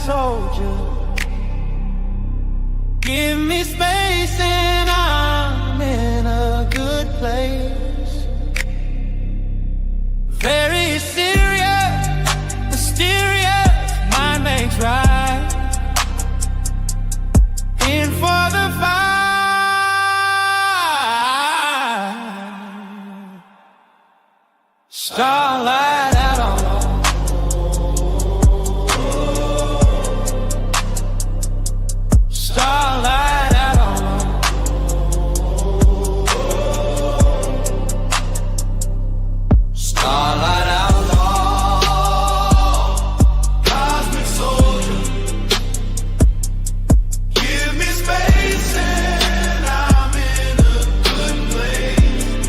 soldier. Give me space and I'm in a good place. Very serious, mysterious, mind makes right. In for the fight. Starlight out on starlight out on starlight out on cosmic soldier. Give me space and I'm in a good place.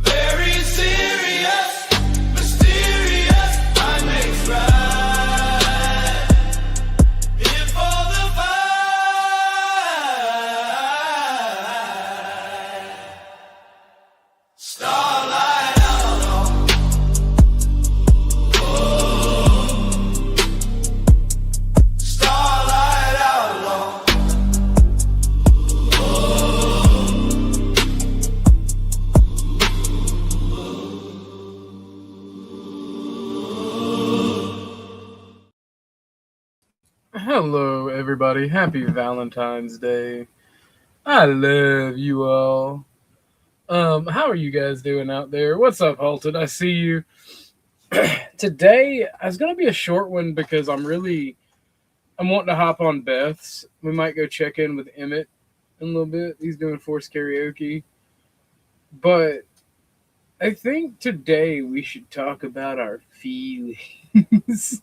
Very serious, mysterious, mind makes right. In for the fight. Starlight out on. Starlight out on. Hello, everybody. Happy Valentine's Day. I love you all. How are you guys doing out there? What's up, Halted? I see you. Today, it's going to be a short one because I'm wanting to hop on Beth's. We might go check in with Emmett in a little bit. He's doing forced karaoke. But I think today we should talk about our feelings.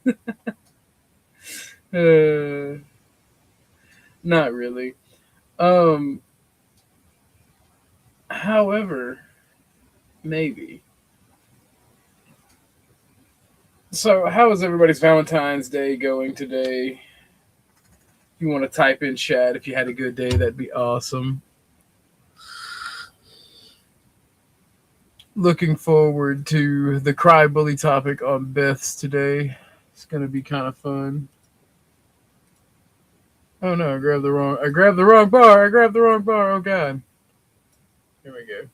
Not really. However, maybe. So, how is everybody's Valentine's Day going today? If you want to type in chat if you had a good day, that'd be awesome. Looking forward to the cry bully topic on Beth's today. It's going to be kind of fun. Oh no, I grabbed the wrong bar. Oh god. Here we go.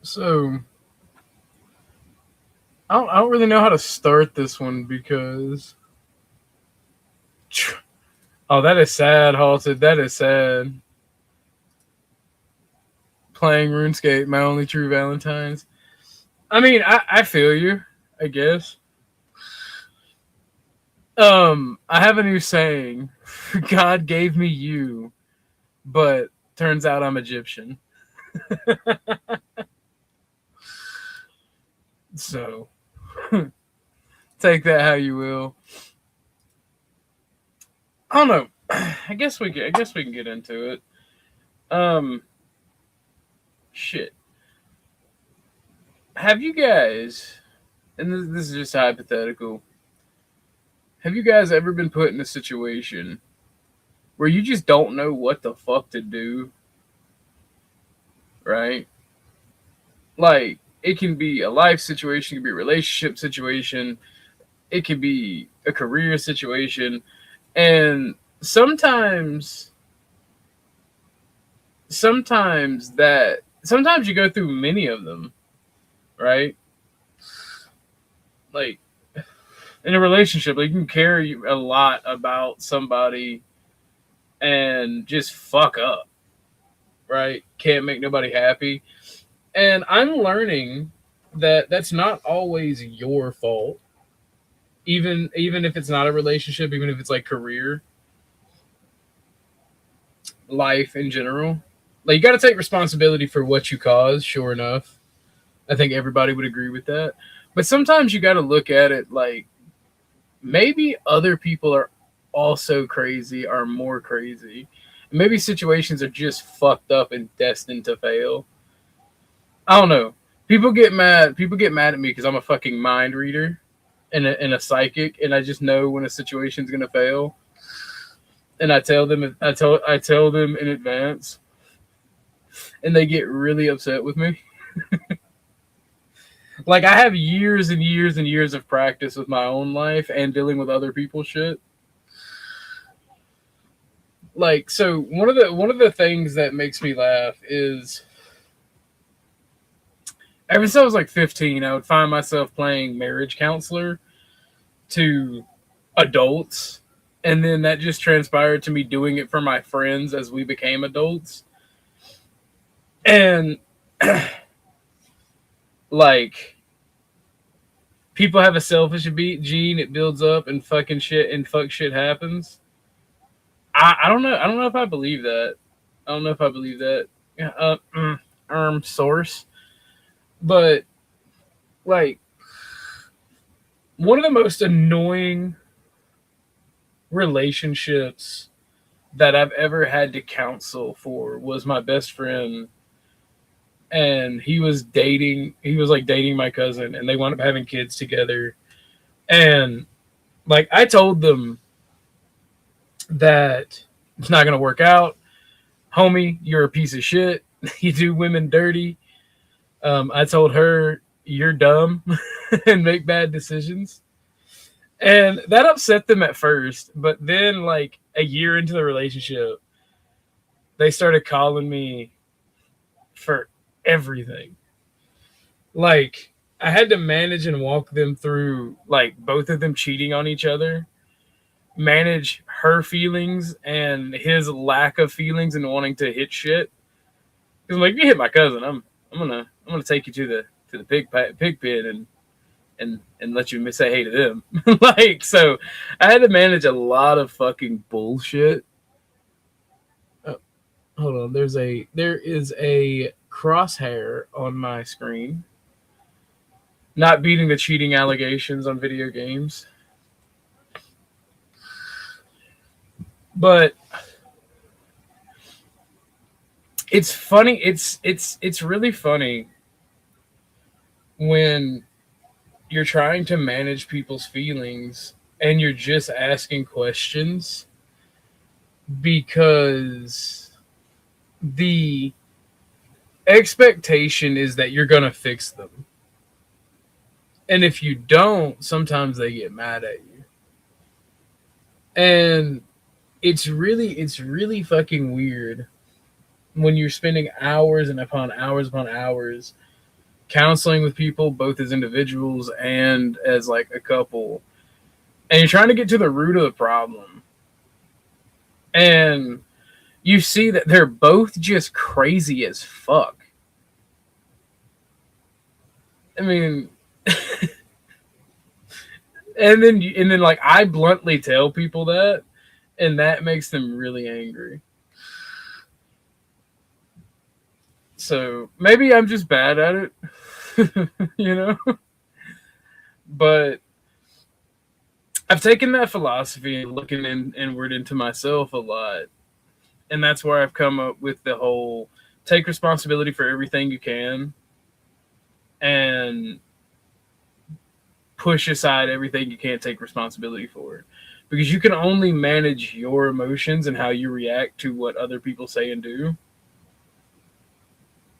So, I don't really know how to start this one because... Oh, that is sad, Halted. That is sad. Playing RuneScape, my only true Valentine's. I mean, I feel you, I guess. I have a new saying. God gave me you, but turns out I'm Egyptian. So, take that how you will. I don't know. I guess we can get into it. Shit. Have you guys, and this is just hypothetical, have you guys ever been put in a situation where you just don't know what the fuck to do? Right? Like, it can be a life situation, it can be a relationship situation, it can be a career situation, and sometimes you go through many of them, right? Like, in a relationship, like, you can care a lot about somebody and just fuck up, right? Can't make nobody happy. And I'm learning that that's not always your fault. Even if it's not a relationship, even if it's like career, life in general. Like, you got to take responsibility for what you cause, sure enough. I think everybody would agree with that. But sometimes you got to look at it like, maybe other people are also crazy, are more crazy. Maybe situations are just fucked up and destined to fail. I don't know. People get mad at me because I'm a fucking mind reader and a psychic, and I just know when a situation's gonna fail. And I tell them in advance, and they get really upset with me. Like I have years and years and years of practice with my own life and dealing with other people's shit. Like so one of the things that makes me laugh is ever since I was like 15, I would find myself playing marriage counselor to adults, and then that just transpired to me doing it for my friends as we became adults. And like people have a selfish gene, it builds up and fucking shit and fuck shit happens. I don't know. I don't know if I believe that. I don't know if I believe that. Yeah, source. But like one of the most annoying relationships that I've ever had to counsel for was my best friend, and he was like dating my cousin, and they wound up having kids together. And like I told them that it's not gonna work out, homie. You're a piece of shit. You do women dirty. I told her you're dumb and make bad decisions. And that upset them at first, but then like a year into the relationship, they started calling me for everything. Like I had to manage and walk them through like both of them cheating on each other, manage her feelings and his lack of feelings and wanting to hit shit. Because I'm like, if you hit my cousin, I'm gonna take you to the pig pit and let you say hey to them. Like so, I had to manage a lot of fucking bullshit. Oh, hold on, there is a crosshair on my screen. Not beating the cheating allegations on video games. But it's funny, it's really funny when you're trying to manage people's feelings and you're just asking questions because the expectation is that you're going to fix them. And if you don't, sometimes they get mad at you. And it's really fucking weird when you're spending hours upon hours counseling with people, both as individuals and as like a couple, and you're trying to get to the root of the problem. And you see that they're both just crazy as fuck. I mean, and then like I bluntly tell people that, and that makes them really angry. So maybe I'm just bad at it, you know? But I've taken that philosophy and looking inward into myself a lot. And that's where I've come up with the whole take responsibility for everything you can and push aside everything you can't take responsibility for. Because you can only manage your emotions and how you react to what other people say and do.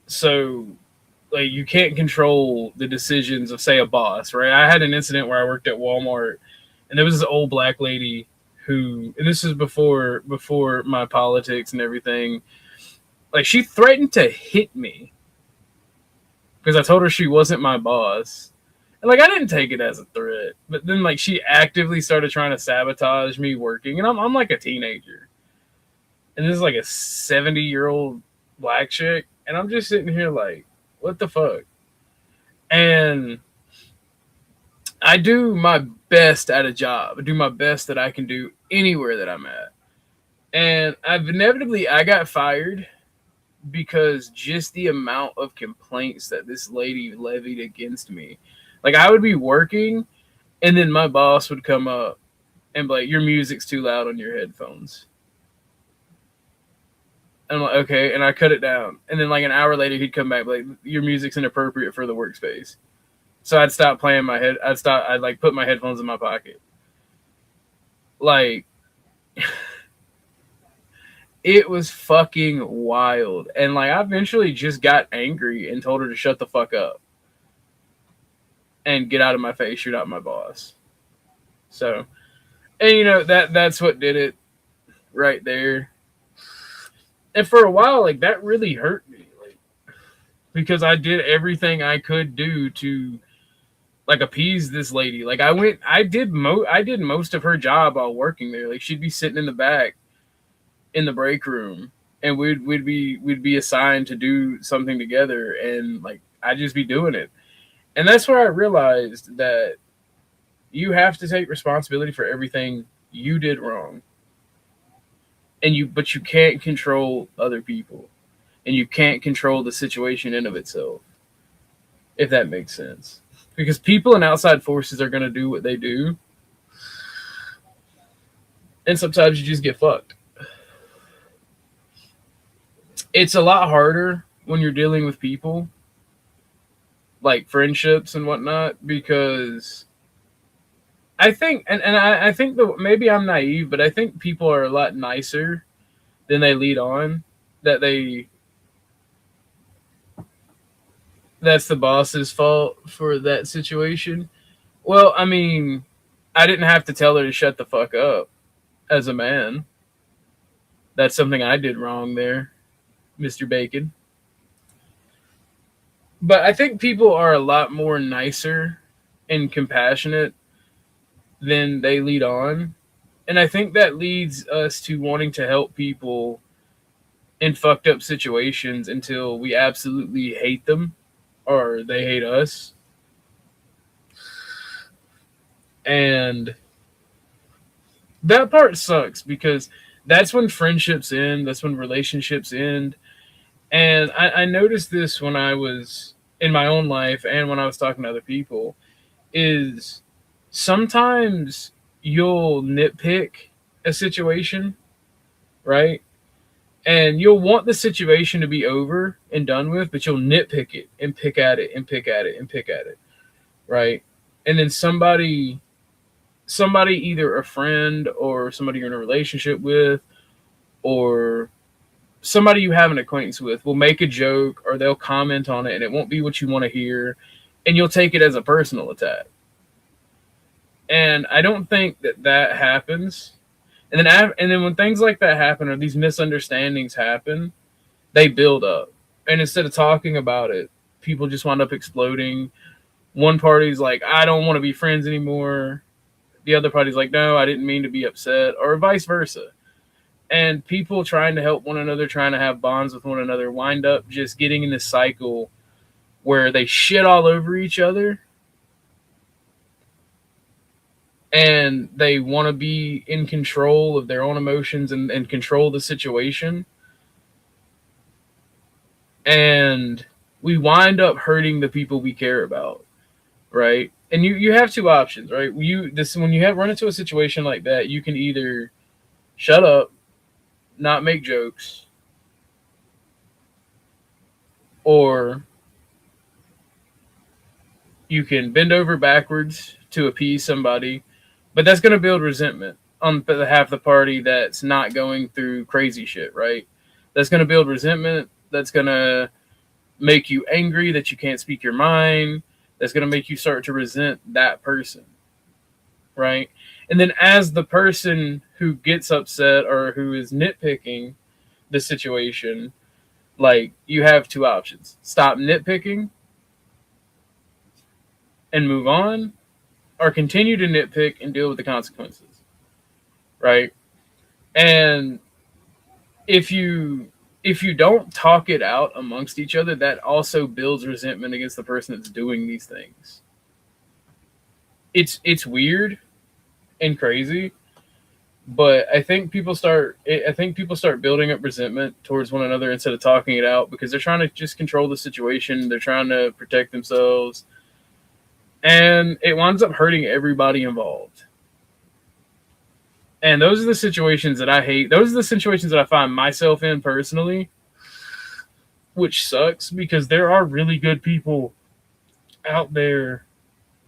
So, like, you can't control the decisions of, say, a boss, right? I had an incident where I worked at Walmart, and there was this old black lady who, and this is before my politics and everything, like, she threatened to hit me because I told her she wasn't my boss. And, like, I didn't take it as a threat, but then, like, she actively started trying to sabotage me working, and I'm like a teenager. And this is like a 70-year-old black chick, and I'm just sitting here like, what the fuck? And I do my best at a job. I do my best that I can do anywhere that I'm at. And I got fired because just the amount of complaints that this lady levied against me. Like, I would be working, and then my boss would come up and be like, your music's too loud on your headphones. And I'm like, okay, and I cut it down. And then like an hour later, he'd come back like, your music's inappropriate for the workspace. So I'd stop playing I'd like put my headphones in my pocket. Like, it was fucking wild. And like, I eventually just got angry and told her to shut the fuck up. and get out of my face. You're not my boss. So, and you know, that's what did it right there. And for a while, like, that really hurt me, like, because I did everything I could do to, like, appease this lady. Like, I did most of her job while working there. Like, she'd be sitting in the back in the break room, and we'd be assigned to do something together, and like, I'd just be doing it. And that's where I realized that you have to take responsibility for everything you did wrong. But you can't control other people, and you can't control the situation in of itself, if that makes sense. Because people and outside forces are going to do what they do, and sometimes you just get fucked. It's a lot harder when you're dealing with people, like friendships and whatnot, because I think, I think that maybe I'm naive, but I think people are a lot nicer than they lead on. That's the boss's fault for that situation. Well, I mean, I didn't have to tell her to shut the fuck up as a man. That's something I did wrong there, Mr. Bacon. But I think people are a lot more nicer and compassionate than they lead on. And I think that leads us to wanting to help people in fucked up situations until we absolutely hate them or they hate us. And that part sucks because that's when friendships end, that's when relationships end. And I noticed this when I was in my own life and when I was talking to other people, is sometimes you'll nitpick a situation, right? And you'll want the situation to be over and done with, but you'll nitpick it and pick at it and pick at it and pick at it, right? And then somebody, either a friend or somebody you're in a relationship with, or somebody you have an acquaintance with, will make a joke or they'll comment on it, and it won't be what you want to hear, and you'll take it as a personal attack. And I don't think that happens. And then when things like that happen, or these misunderstandings happen, they build up. And instead of talking about it, people just wind up exploding. One party's like, I don't want to be friends anymore. The other party's like, no, I didn't mean to be upset, or vice versa. And people trying to help one another, trying to have bonds with one another, wind up just getting in this cycle where they shit all over each other. And they want to be in control of their own emotions and control the situation. And we wind up hurting the people we care about, right? And you have two options, right? When you run into a situation like that, you can either shut up, not make jokes, or you can bend over backwards to appease somebody. But that's going to build resentment on half the party that's not going through crazy shit, right? That's going to build resentment. That's going to make you angry that you can't speak your mind. That's going to make you start to resent that person, right? And then as the person who gets upset or who is nitpicking the situation, like, you have two options. Stop nitpicking and move on, or continue to nitpick and deal with the consequences, right? And if you don't talk it out amongst each other, that also builds resentment against the person that's doing these things. It's weird and crazy, but I think people start building up resentment towards one another instead of talking it out, because they're trying to just control the situation. They're trying to protect themselves. And it winds up hurting everybody involved. And those are the situations that I hate. Those are the situations that I find myself in personally, which sucks, because there are really good people out there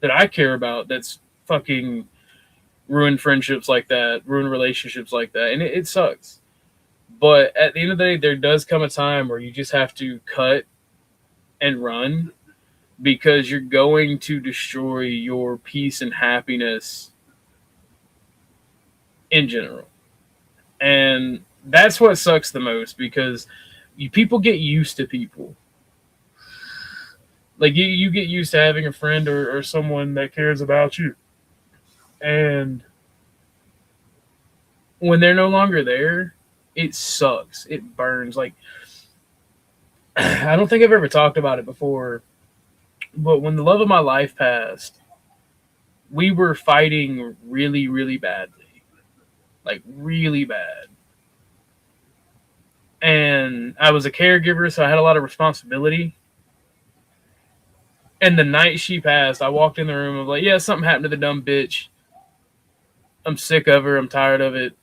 that I care about that's fucking ruin friendships like that, ruin relationships like that. And it sucks. But at the end of the day, there does come a time where you just have to cut and run, because you're going to destroy your peace and happiness in general. And that's what sucks the most, because people get used to people. Like you get used to having a friend or someone that cares about you. And when they're no longer there, it sucks. It burns. Like, I don't think I've ever talked about it before, but when the love of my life passed, we were fighting really, really badly. Like, really bad. And I was a caregiver, so I had a lot of responsibility. And the night she passed, I walked in the room. I was like, yeah, something happened to the dumb bitch. I'm sick of her. I'm tired of it.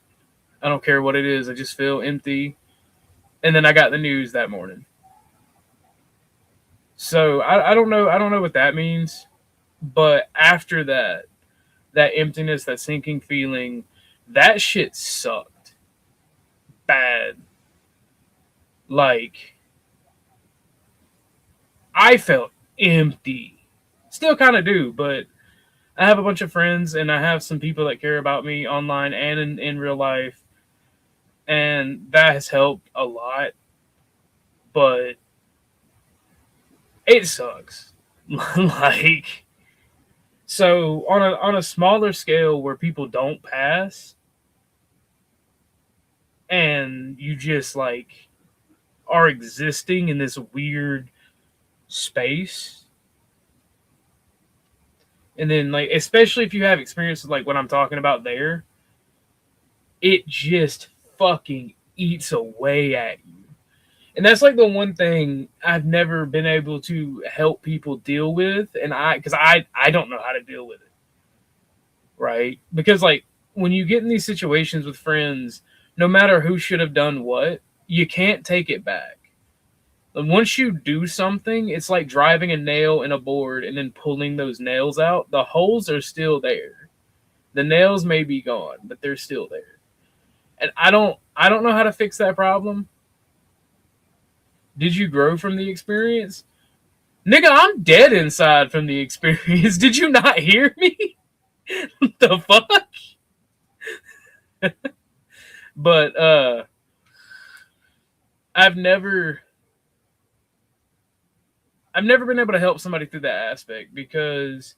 I don't care what it is. I just feel empty. And then I got the news that morning. So I don't know. I don't know what that means. But after that, that emptiness, that sinking feeling, that shit sucked. Bad. Like, I felt empty. Still kind of do, but I have a bunch of friends and I have some people that care about me online and in real life. And that has helped a lot. But it sucks. Like, so on a smaller scale where people don't pass and you just like are existing in this weird space. And then, like, especially if you have experiences like what I'm talking about there, it just fucking eats away at you. And that's like the one thing I've never been able to help people deal with. And because I don't know how to deal with it. Right? Because, like, when you get in these situations with friends, no matter who should have done what, you can't take it back. And once you do something, it's like driving a nail in a board and then pulling those nails out. The holes are still there. The nails may be gone, but they're still there. And I don't know how to fix that problem. Did you grow from the experience? Nigga, I'm dead inside from the experience. Did you not hear me? The fuck? But I've never been able to help somebody through that aspect because,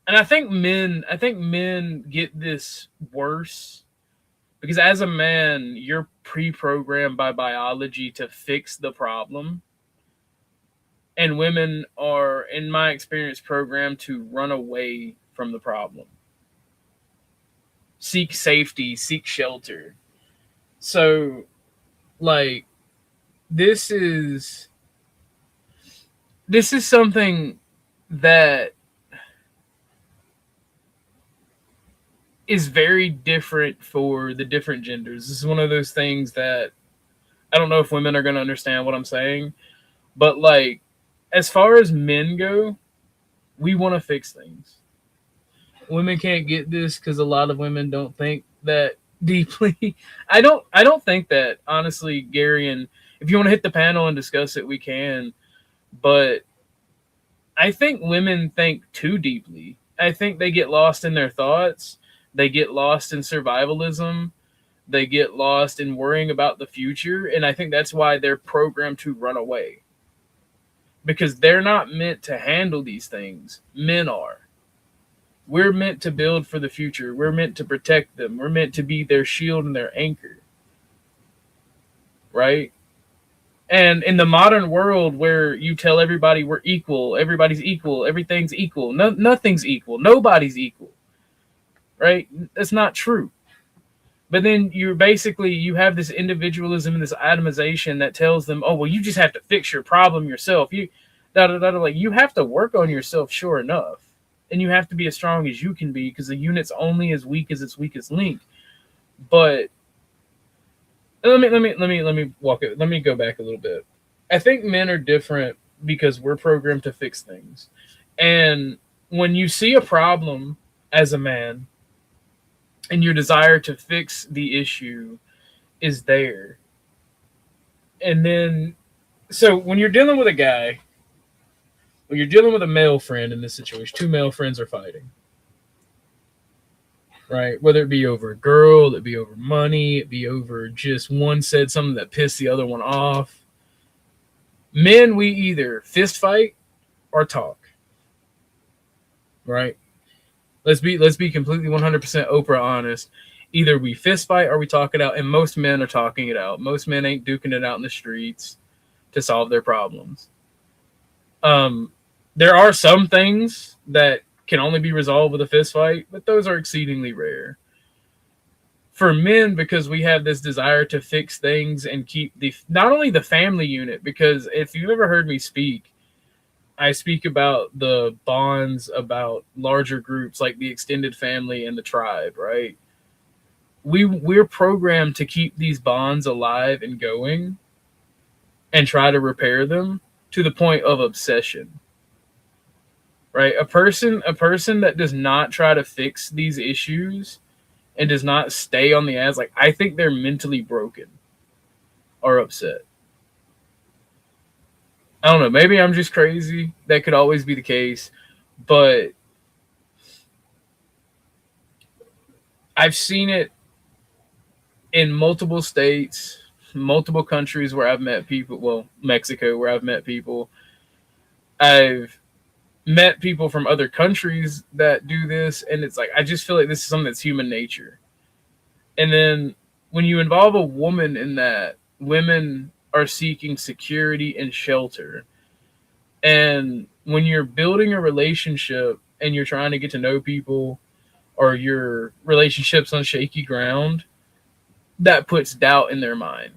and I think men get this worse because as a man, you're pre-programmed by biology to fix the problem. And women are, in my experience, programmed to run away from the problem. Seek safety, seek shelter. So, like, this is something that is very different for the different genders. This is one of those things that I don't know if women are going to understand what I'm saying, but, like, as far as men go, we want to fix things. Women can't get this because a lot of women don't think that deeply. I don't think that, honestly, Gary, and if you want to hit the panel and discuss it, we can. But I think women think too deeply. I think they get lost in their thoughts. They get lost in survivalism. They get lost in worrying about the future. And I think that's why they're programmed to run away. Because they're not meant to handle these things. Men are. We're meant to build for the future. We're meant to protect them. We're meant to be their shield and their anchor. Right? And in the modern world where you tell everybody we're equal, everybody's equal, everything's equal, nothing's equal, nobody's equal. Right? That's not true. But then you have this individualism and this atomization that tells them, oh, well, you just have to fix your problem yourself. You have to work on yourself, sure enough. And you have to be as strong as you can be because the unit's only as weak as its weakest link. But let me go back a little bit. I think men are different because we're programmed to fix things. And when you see a problem as a man, and your desire to fix the issue is there. And then, so when you're dealing with a guy, when you're dealing with a male friend in this situation, two male friends are fighting, right? Whether it be over a girl, it be over money, it be over just one said something that pissed the other one off. Men, we either fist fight or talk, right? Let's be completely 100% Oprah honest. Either we fist fight or we talk it out, and most men are talking it out. Most men ain't duking it out in the streets to solve their problems. There are some things that can only be resolved with a fist fight, but those are exceedingly rare. For men, because we have this desire to fix things and keep not only the family unit, because if you've ever heard me speak, I speak about the bonds, about larger groups like the extended family and the tribe, right? We're programmed to keep these bonds alive and going and try to repair them to the point of obsession. Right? A person that does not try to fix these issues and does not stay on the ass, like, I think they're mentally broken or upset. I don't know. Maybe I'm just crazy. That could always be the case. But I've seen it in multiple states, multiple countries where I've met people. Well, Mexico, where I've met people. I've met people from other countries that do this, and it's like, I just feel like this is something that's human nature. And then when you involve a woman in that, women are seeking security and shelter. And when you're building a relationship and you're trying to get to know people, or your relationship's on shaky ground, that puts doubt in their mind.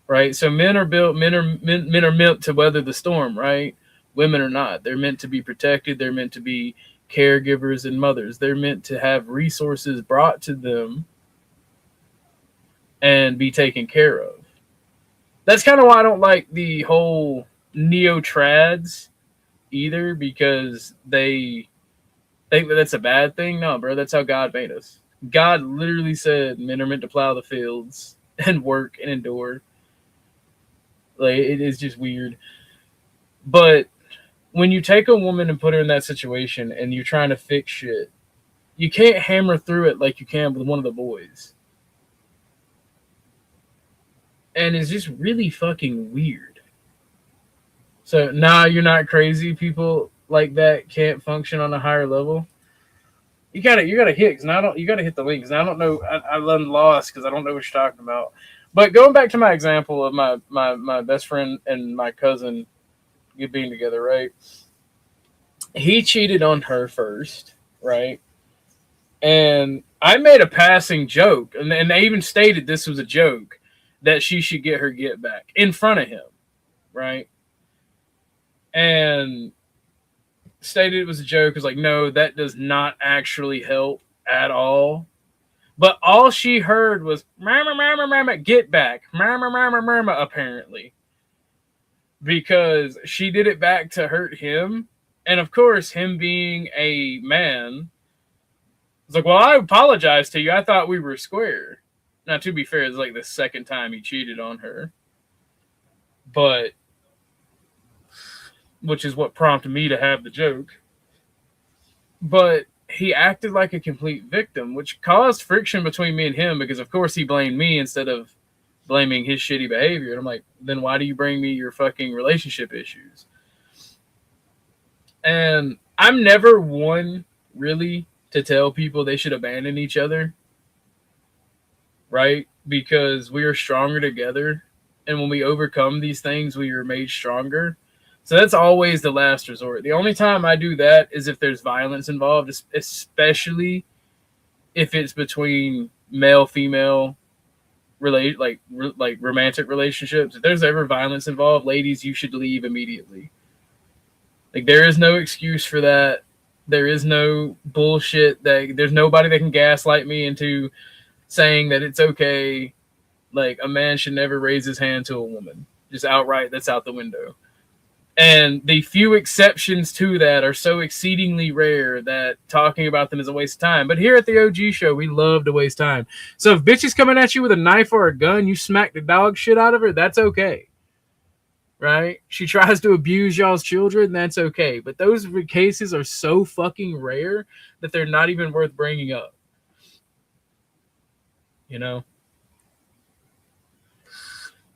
Right? So men are meant to weather the storm, right? Women are not. They're meant to be protected. They're meant to be caregivers and mothers. They're meant to have resources brought to them and be taken care of. That's kind of why I don't like the whole neo-trads either, because they think that that's a bad thing. No, bro, that's how God made us. God literally said men are meant to plow the fields and work and endure. Like, it is just weird. But when you take a woman and put her in that situation and you're trying to fix shit, you can't hammer through it like you can with one of the boys. And it's just really fucking weird. So, nah, you're not crazy. People like that can't function on a higher level. You gotta hit, cause you gotta hit the link, cause I don't know. I'm lost because I don't know what you're talking about. But going back to my example of my best friend and my cousin being together, right? He cheated on her first, right? And I made a passing joke, and they even stated this was a joke, that she should get her get back in front of him, right? And stated it was a joke. It was like, no, that does not actually help at all. But all she heard was mama, mama, mama, get back, mama, mama, mama, apparently, because she did it back to hurt him. And of course, him being a man, was like, well, I apologize to you. I thought we were square. Now, to be fair, it's like the second time he cheated on her. But, which is what prompted me to have the joke. But he acted like a complete victim, which caused friction between me and him, because of course he blamed me instead of blaming his shitty behavior. And I'm like, then why do you bring me your fucking relationship issues? And I'm never one really to tell people they should abandon each other, right? Because we are stronger together. And when we overcome these things, we are made stronger. So that's always the last resort. The only time I do that is if there's violence involved, especially if it's between male-female like romantic relationships. If there's ever violence involved, ladies, you should leave immediately. Like, there is no excuse for that. There is no bullshit. There's nobody that can gaslight me into saying that it's okay. Like, a man should never raise his hand to a woman. Just outright, that's out the window. And the few exceptions to that are so exceedingly rare that talking about them is a waste of time. But here at the OG show, we love to waste time. So if bitch is coming at you with a knife or a gun, you smack the dog shit out of her, that's okay. right? She tries to abuse y'all's children, that's okay. But those cases are so fucking rare that they're not even worth bringing up. You know?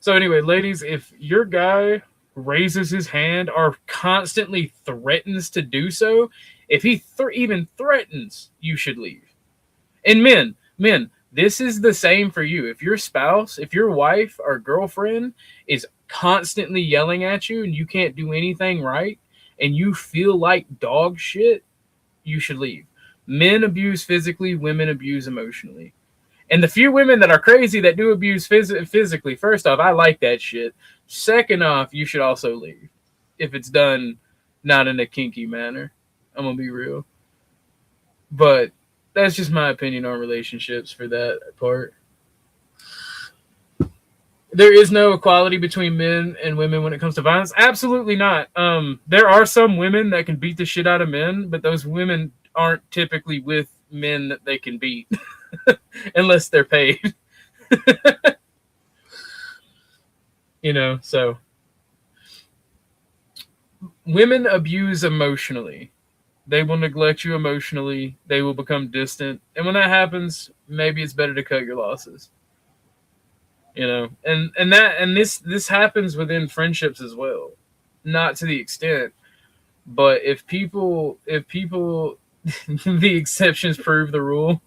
So anyway, ladies, if your guy raises his hand or constantly threatens to do so, if he even threatens, you should leave. And men, this is the same for you. If your spouse, if your wife or girlfriend is constantly yelling at you and you can't do anything right and you feel like dog shit, you should leave. Men abuse physically, women abuse emotionally. And the few women that are crazy that do abuse physically, first off, I like that shit. Second off, you should also leave if it's done not in a kinky manner. I'm gonna be real. But that's just my opinion on relationships for that part. There is no equality between men and women when it comes to violence. Absolutely not. There are some women that can beat the shit out of men, but those women aren't typically with men that they can beat unless they're paid. You know, so women abuse emotionally. They will neglect you emotionally. They will become distant. And when that happens, maybe it's better to cut your losses. You know, and this happens within friendships as well. Not to the extent, but if people the exceptions prove the rule.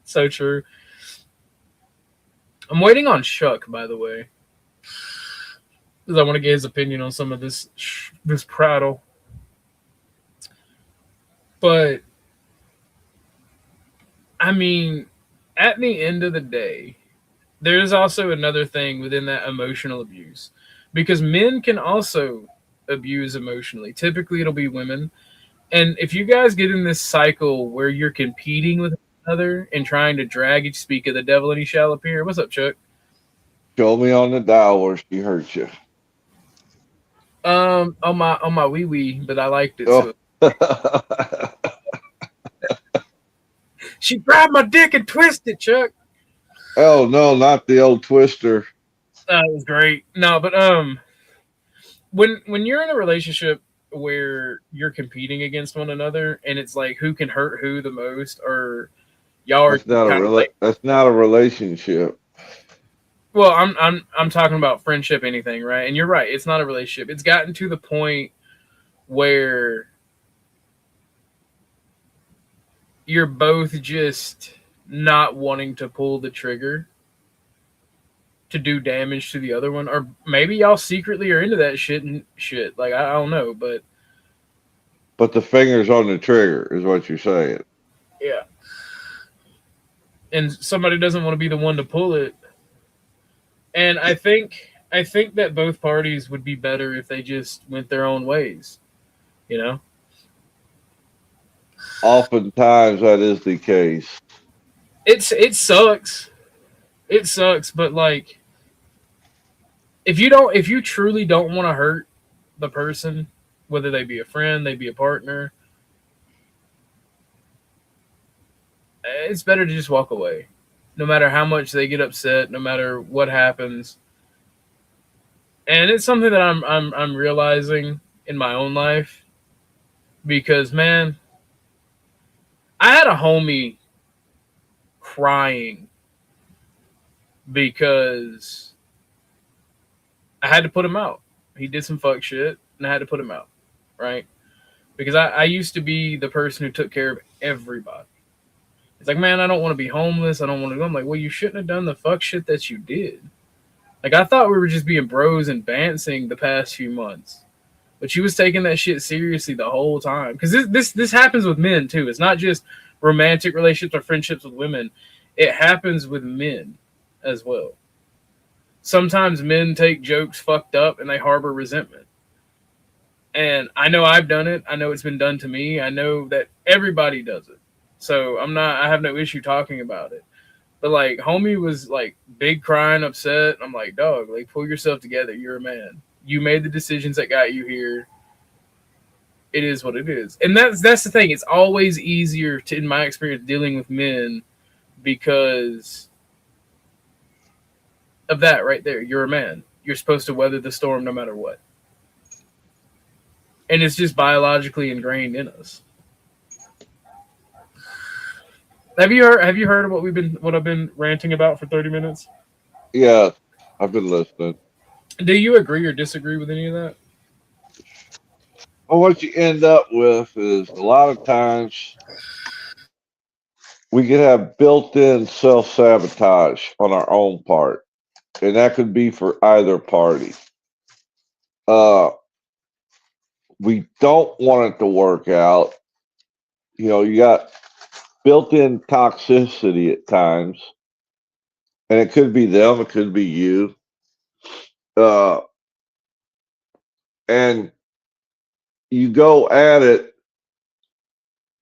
So true. I'm waiting on Chuck, by the way, because I want to get his opinion on some of this prattle. But I mean, at the end of the day, there's also another thing within that emotional abuse, because men can also abuse emotionally. Typically, it'll be women. And if you guys get in this cycle where you're competing with another and trying to drag each, speak of the devil and he shall appear. What's up, Chuck? Show me on the dial where she hurt you. On my wee wee, but I liked it. Oh. So she grabbed my dick and twisted, Chuck. Oh no, not the old twister. It was great. No, but when you're in a relationship where you're competing against one another and it's like who can hurt who the most, or y'all are that's not a relationship. Well, I'm talking about friendship, anything, right? And you're right, it's not a relationship. It's gotten to the point where you're both just not wanting to pull the trigger to do damage to the other one, or maybe y'all secretly are into that shit. Like I don't know, but the finger's on the trigger is what you're saying. Yeah. And somebody doesn't want to be the one to pull it. And I think that both parties would be better if they just went their own ways, you know? Oftentimes that is the case. It sucks. It sucks, but like if you truly don't want to hurt the person, whether they be a friend, they be a partner, it's better to just walk away. No matter how much they get upset, no matter what happens. And it's something that I'm realizing in my own life, because man, I had a homie crying because I had to put him out. He did some fuck shit and I had to put him out, right? Because I used to be the person who took care of everybody. It's like, man, I don't want to be homeless. I don't want to go. I'm like, well, you shouldn't have done the fuck shit that you did. Like, I thought we were just being bros and dancing the past few months. But she was taking that shit seriously the whole time. Because this happens with men, too. It's not just romantic relationships or friendships with women. It happens with men as well. Sometimes men take jokes fucked up and they harbor resentment. And I know I've done it. I know it's been done to me. I know that everybody does it. So I have no issue talking about it. But like, homie was like big crying, upset. I'm like, dog, like pull yourself together. You're a man. You made the decisions that got you here. It is what it is. And that's the thing. It's always easier to, in my experience, dealing with men because of that right there. You're a man. you're supposed to weather the storm no matter what. And it's just biologically ingrained in us. Have you heard of what I've been ranting about for 30 minutes? Yeah, I've been listening. Do you agree or disagree with any of that? Well, what you end up with is a lot of times we can have built-in self-sabotage on our own part, and that could be for either party. We don't want it to work out. You know, you got built-in toxicity at times, and it could be them, it could be you. And you go at it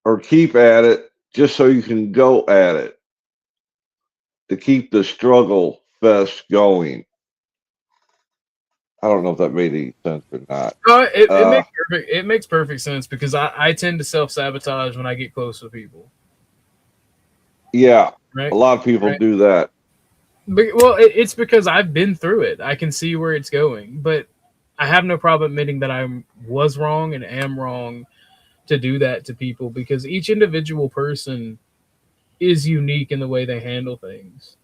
or keep at it just so you can go at it to keep the struggle fest going. I don't know if that made any sense or not. It makes perfect sense because I tend to self-sabotage when I get close with people. Yeah, right? A lot of people do that. Well, it's because I've been through it. I can see where it's going, but I have no problem admitting that I was wrong and am wrong to do that to people because each individual person is unique in the way they handle things.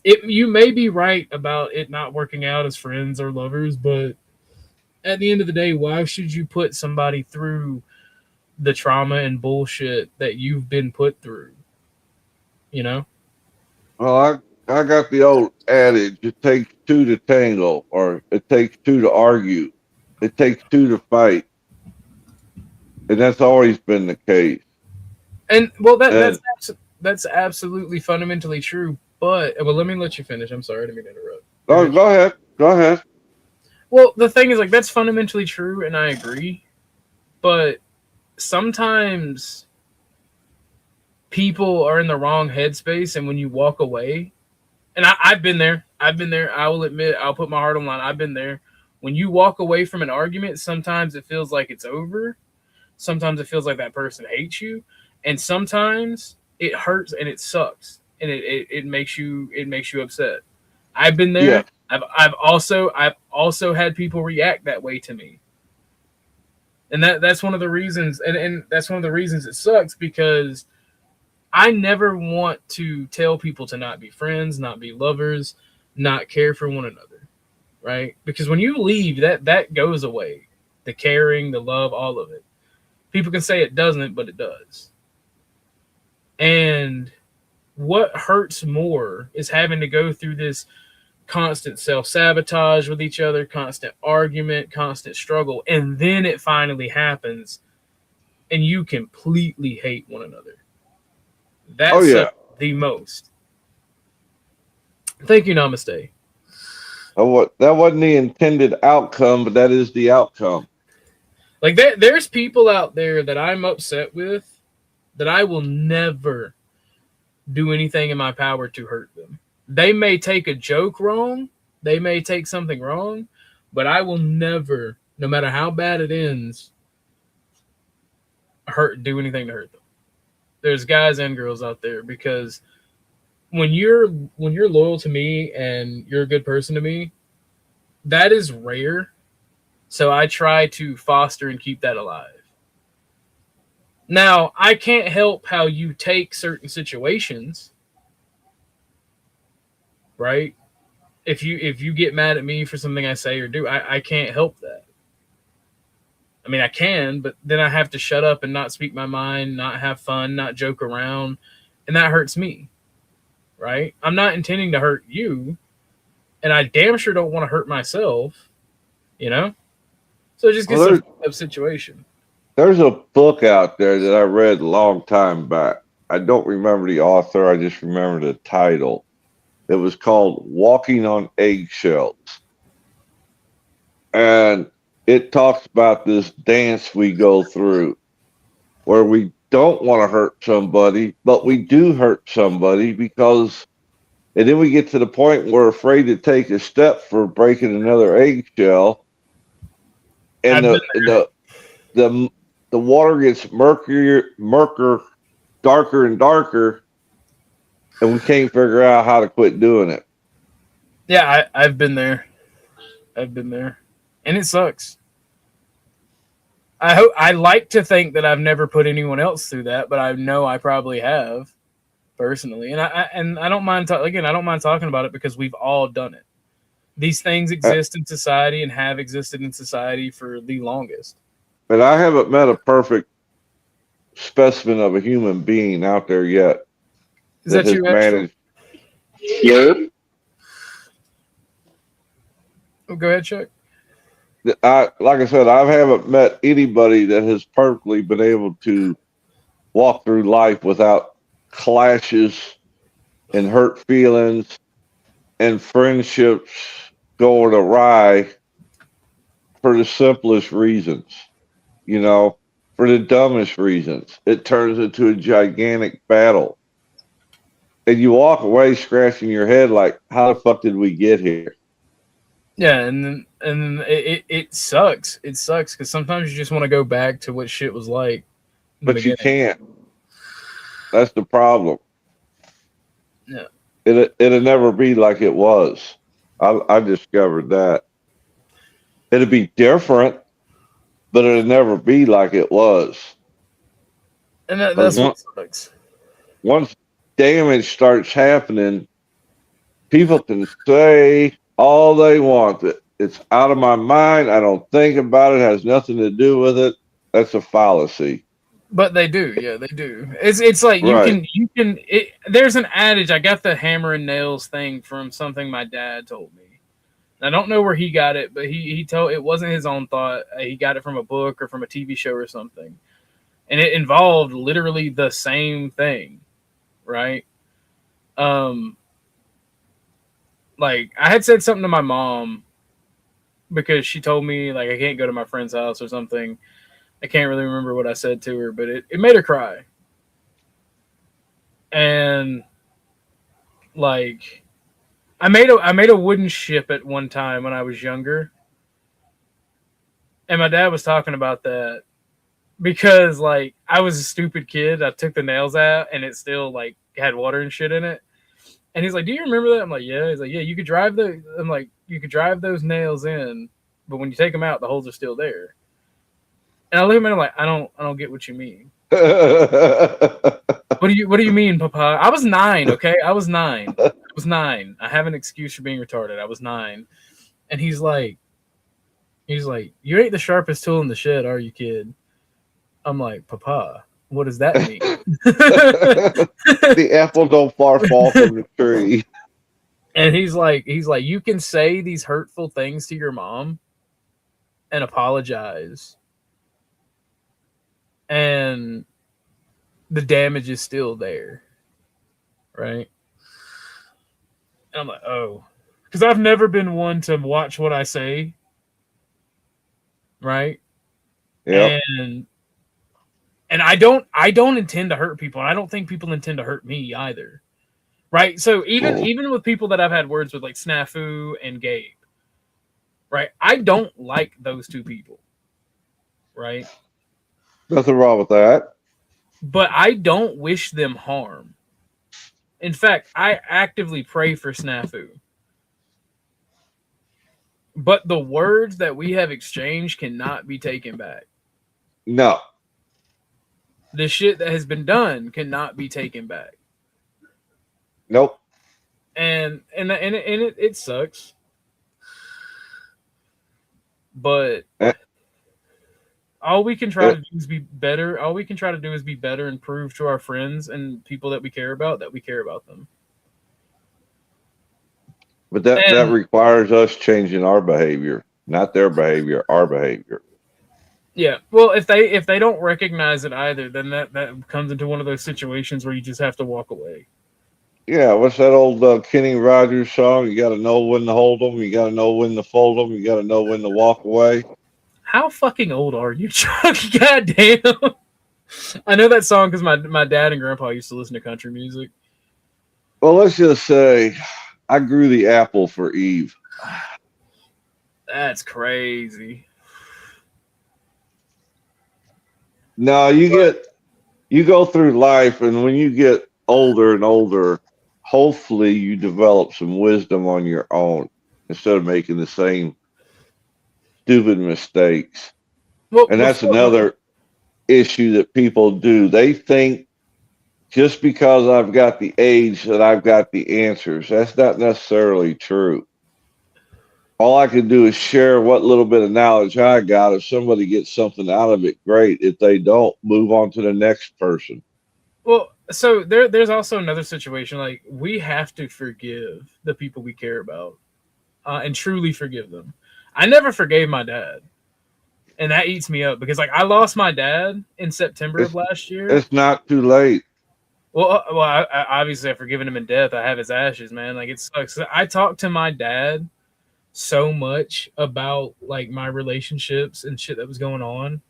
You may be right about it not working out as friends or lovers, but at the end of the day, why should you put somebody through the trauma and bullshit that you've been put through? You know? Well, I got the old adage, it takes two to tango, or it takes two to argue. It takes two to fight. And that's always been the case. And well, that's absolutely fundamentally true. But well, let me let you finish. I'm sorry, I didn't mean to interrupt. Oh, go ahead. Go ahead. Well, the thing is, like, that's fundamentally true, and I agree. But sometimes people are in the wrong headspace, and when you walk away, and I've been there. I will admit, I'll put my heart on the line. I've been there. When you walk away from an argument, sometimes it feels like it's over. Sometimes it feels like that person hates you, and sometimes it hurts and it sucks, and it makes you upset. I've been there. Yeah. I've also had people react that way to me, and that's one of the reasons. And that's one of the reasons it sucks because I never want to tell people to not be friends, not be lovers, not care for one another, right? Because when you leave, that goes away. The caring, the love, all of it. People can say it doesn't, but it does. And what hurts more is having to go through this constant self-sabotage with each other, constant argument, constant struggle, and then it finally happens, and you completely hate one another. That's the most. Thank you, Namaste. Oh, that wasn't the intended outcome, but that is the outcome. Like there's people out there that I'm upset with that I will never do anything in my power to hurt them. They may take a joke wrong, they may take something wrong, but I will never, no matter how bad it ends, do anything to hurt them. There's guys and girls out there because when you're loyal to me and you're a good person to me, that is rare. So I try to foster and keep that alive. Now, I can't help how you take certain situations, right? If you get mad at me for something I say or do, I can't help that. I mean, I can, but then I have to shut up and not speak my mind, not have fun, not joke around, and that hurts me, right? I'm not intending to hurt you, and I damn sure don't want to hurt myself, you know? So it just gets a fucked up situation. There's a book out there that I read a long time back. I don't remember the author. I just remember the title. It was called Walking on Eggshells. And it talks about this dance we go through where we don't want to hurt somebody, but we do hurt somebody and then we get to the point where we're afraid to take a step for breaking another eggshell. And the water gets murkier, darker and darker, and we can't figure out how to quit doing it. Yeah, I've been there. I've been there, and it sucks. I like to think that I've never put anyone else through that, but I know I probably have personally, and I don't mind again. I don't mind talking about it because we've all done it. These things exist in society and have existed in society for the longest. But I haven't met a perfect specimen of a human being out there yet Is that that has you, Astro? managed. Yeah. Oh, go ahead, Chuck. Like I said, I haven't met anybody that has perfectly been able to walk through life without clashes and hurt feelings and friendships going awry for the simplest reasons, you know, for the dumbest reasons. It turns into a gigantic battle. And you walk away scratching your head like, how the fuck did we get here? Yeah, and it sucks. It sucks because sometimes you just want to go back to what shit was like. But you can't. That's the problem. Yeah. It'll never be like it was. I discovered that. It'll be different, but it'll never be like it was. And that's what sucks. Once damage starts happening, people can say all they want. It's out of my mind. I don't think about it. It has nothing to do with it. That's a fallacy. But they do, yeah, they do. It's like Right. you can. There's an adage. I got the hammer and nails thing from something my dad told me. I don't know where he got it, but he told it wasn't his own thought. He got it from a book or from a TV show or something, and it involved literally the same thing, right? Like I had said something to my mom because she told me like I can't go to my friend's house or something. I can't really remember what I said to her, but it made her cry. And like I made a wooden ship at one time when I was younger. And my dad was talking about that because like I was a stupid kid. I took the nails out and it still like had water and shit in it. And he's like, "Do you remember that?" I'm like, "Yeah." He's like, "Yeah, you could drive those nails in, but when you take them out, the holes are still there." And I look at him and I'm like, I don't get what you mean. What do you mean, Papa? I was 9, okay? I was 9. I have an excuse for being retarded. I was 9. And he's like, "You ain't the sharpest tool in the shed, are you, kid?" I'm like, "Papa, what does that mean?" The apple don't far fall from the tree. And he's like, "You can say these hurtful things to your mom and apologize. And the damage is still there." Right? And I'm like, "Oh." Because I've never been one to watch what I say. Right? Yeah. And I don't intend to hurt people. And I don't think people intend to hurt me either. Right? So even with people that I've had words with like Snafu and Gabe, right? I don't like those two people. Right? Nothing wrong with that. But I don't wish them harm. In fact, I actively pray for Snafu. But the words that we have exchanged cannot be taken back. No. The shit that has been done cannot be taken back. Nope. And it sucks. But all we can try to do is be better. All we can try to do is be better and prove to our friends and people that we care about them. But that requires us changing our behavior, not their behavior, our behavior. Yeah. Well, if they don't recognize it either, then that comes into one of those situations where you just have to walk away. Yeah, what's that old Kenny Rogers song? You got to know when to hold them. You got to know when to fold them. You got to know when to walk away. How fucking old are you, Chuck? Goddamn. I know that song because my dad and grandpa used to listen to country music. Well, let's just say I grew the apple for Eve. That's crazy. No, you go through life, and when you get older and older, hopefully you develop some wisdom on your own instead of making the same stupid mistakes. Well, And that's before, another issue that people do. They think just because I've got the age that I've got the answers. That's not necessarily true. All I can do is share what little bit of knowledge I got. If somebody gets something out of it, great. If they don't, move on to the next person. well, so there's also another situation. Like, we have to forgive the people we care about, and truly forgive them. I never forgave my dad, and that eats me up because, like, I lost my dad in September of last year. It's not too late. Well, I obviously I've forgiven him in death. I have his ashes, man. Like, it sucks. I talked to my dad so much about, like, my relationships and shit that was going on.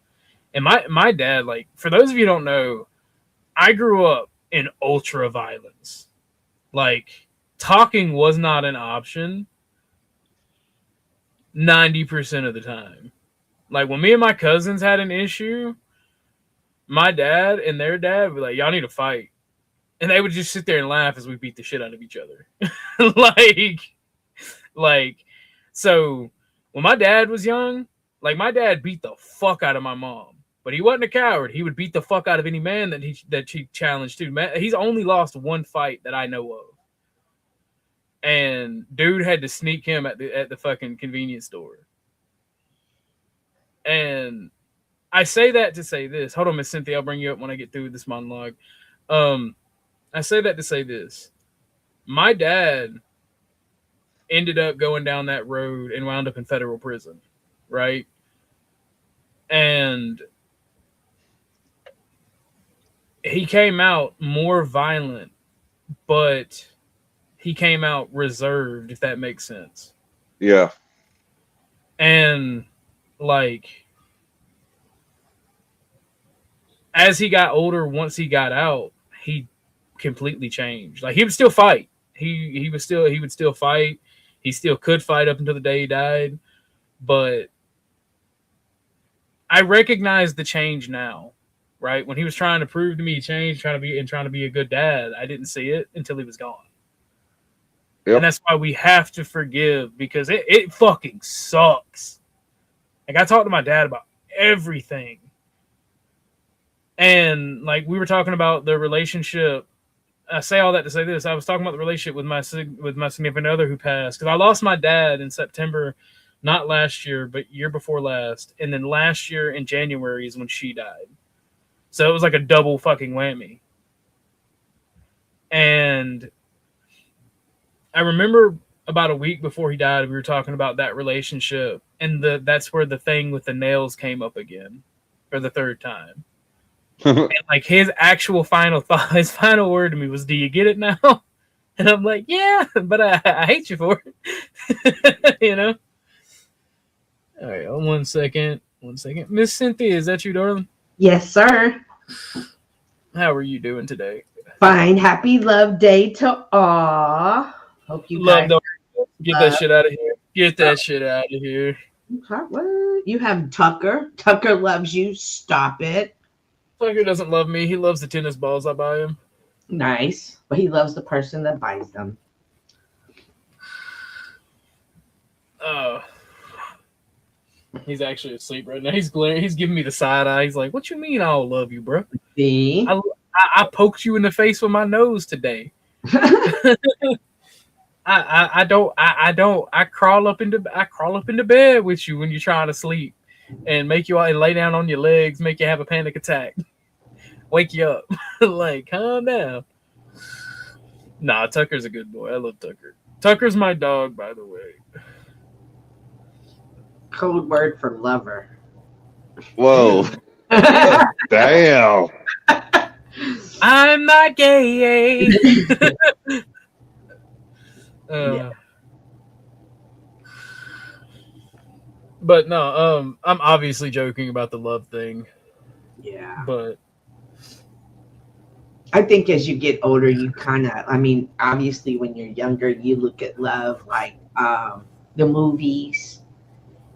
And my dad, like, for those of you who don't know, I grew up in ultra violence. Like, talking was not an option 90% of the time. Like, when me and my cousins had an issue, my dad and their dad would be like, y'all need to fight. And they would just sit there and laugh as we beat the shit out of each other. like, so when my dad was young, like, my dad beat the fuck out of my mom, but he wasn't a coward. He would beat the fuck out of any man that he challenged to. Man, he's only lost one fight that I know of. And dude had to sneak him at the fucking convenience store. And I say that to say this. Hold on, Miss Cynthia. I'll bring you up when I get through with this monologue. I say that to say this. My dad ended up going down that road and wound up in federal prison, right? And he came out more violent, but he came out reserved, if that makes sense. Yeah. And, like, as he got older, once he got out, he completely changed. Like, he would still fight. He would still fight. He still could fight up until the day he died. But I recognize the change now, right? When he was trying to prove to me he changed, trying to be a good dad, I didn't see it until he was gone. Yep. And that's why we have to forgive, because it fucking sucks. Like, I talked to my dad about everything. And, like, we were talking about the relationship. I say all that to say this. I was talking about the relationship with my significant other who passed. Because I lost my dad in September, not last year, but year before last. And then last year in January is when she died. So it was like a double fucking whammy. And I remember about a week before he died, we were talking about that relationship. And that's where the thing with the nails came up again for the third time. And, like, his actual final thought, his final word to me was, "Do you get it now?" And I'm like, "Yeah, but I hate you for it." You know? All right, one second. Miss Cynthia, is that you, darling? Yes, sir. How are you doing today? Fine. Happy Love Day to all. Hope you love. guys Get that shit out of here. Get that shit out of here. What? You have Tucker. Tucker loves you. Stop it. Tucker doesn't love me. He loves the tennis balls I buy him. Nice. But he loves the person that buys them. Oh. He's actually asleep right now. He's glaring. He's giving me the side eye. He's like, "What you mean I don't love you, bro? See? I poked you in the face with my nose today." I don't. I crawl up into bed with you when you're trying to sleep, and make you and lay down on your legs, make you have a panic attack, wake you up. Like, calm down. Nah, Tucker's a good boy. I love Tucker. Tucker's my dog, by the way. Code word for lover. Whoa. Damn. I'm not gay. Yeah. But no, I'm obviously joking about the love thing. Yeah. But I think as you get older, you kind of, obviously when you're younger, you look at love like the movies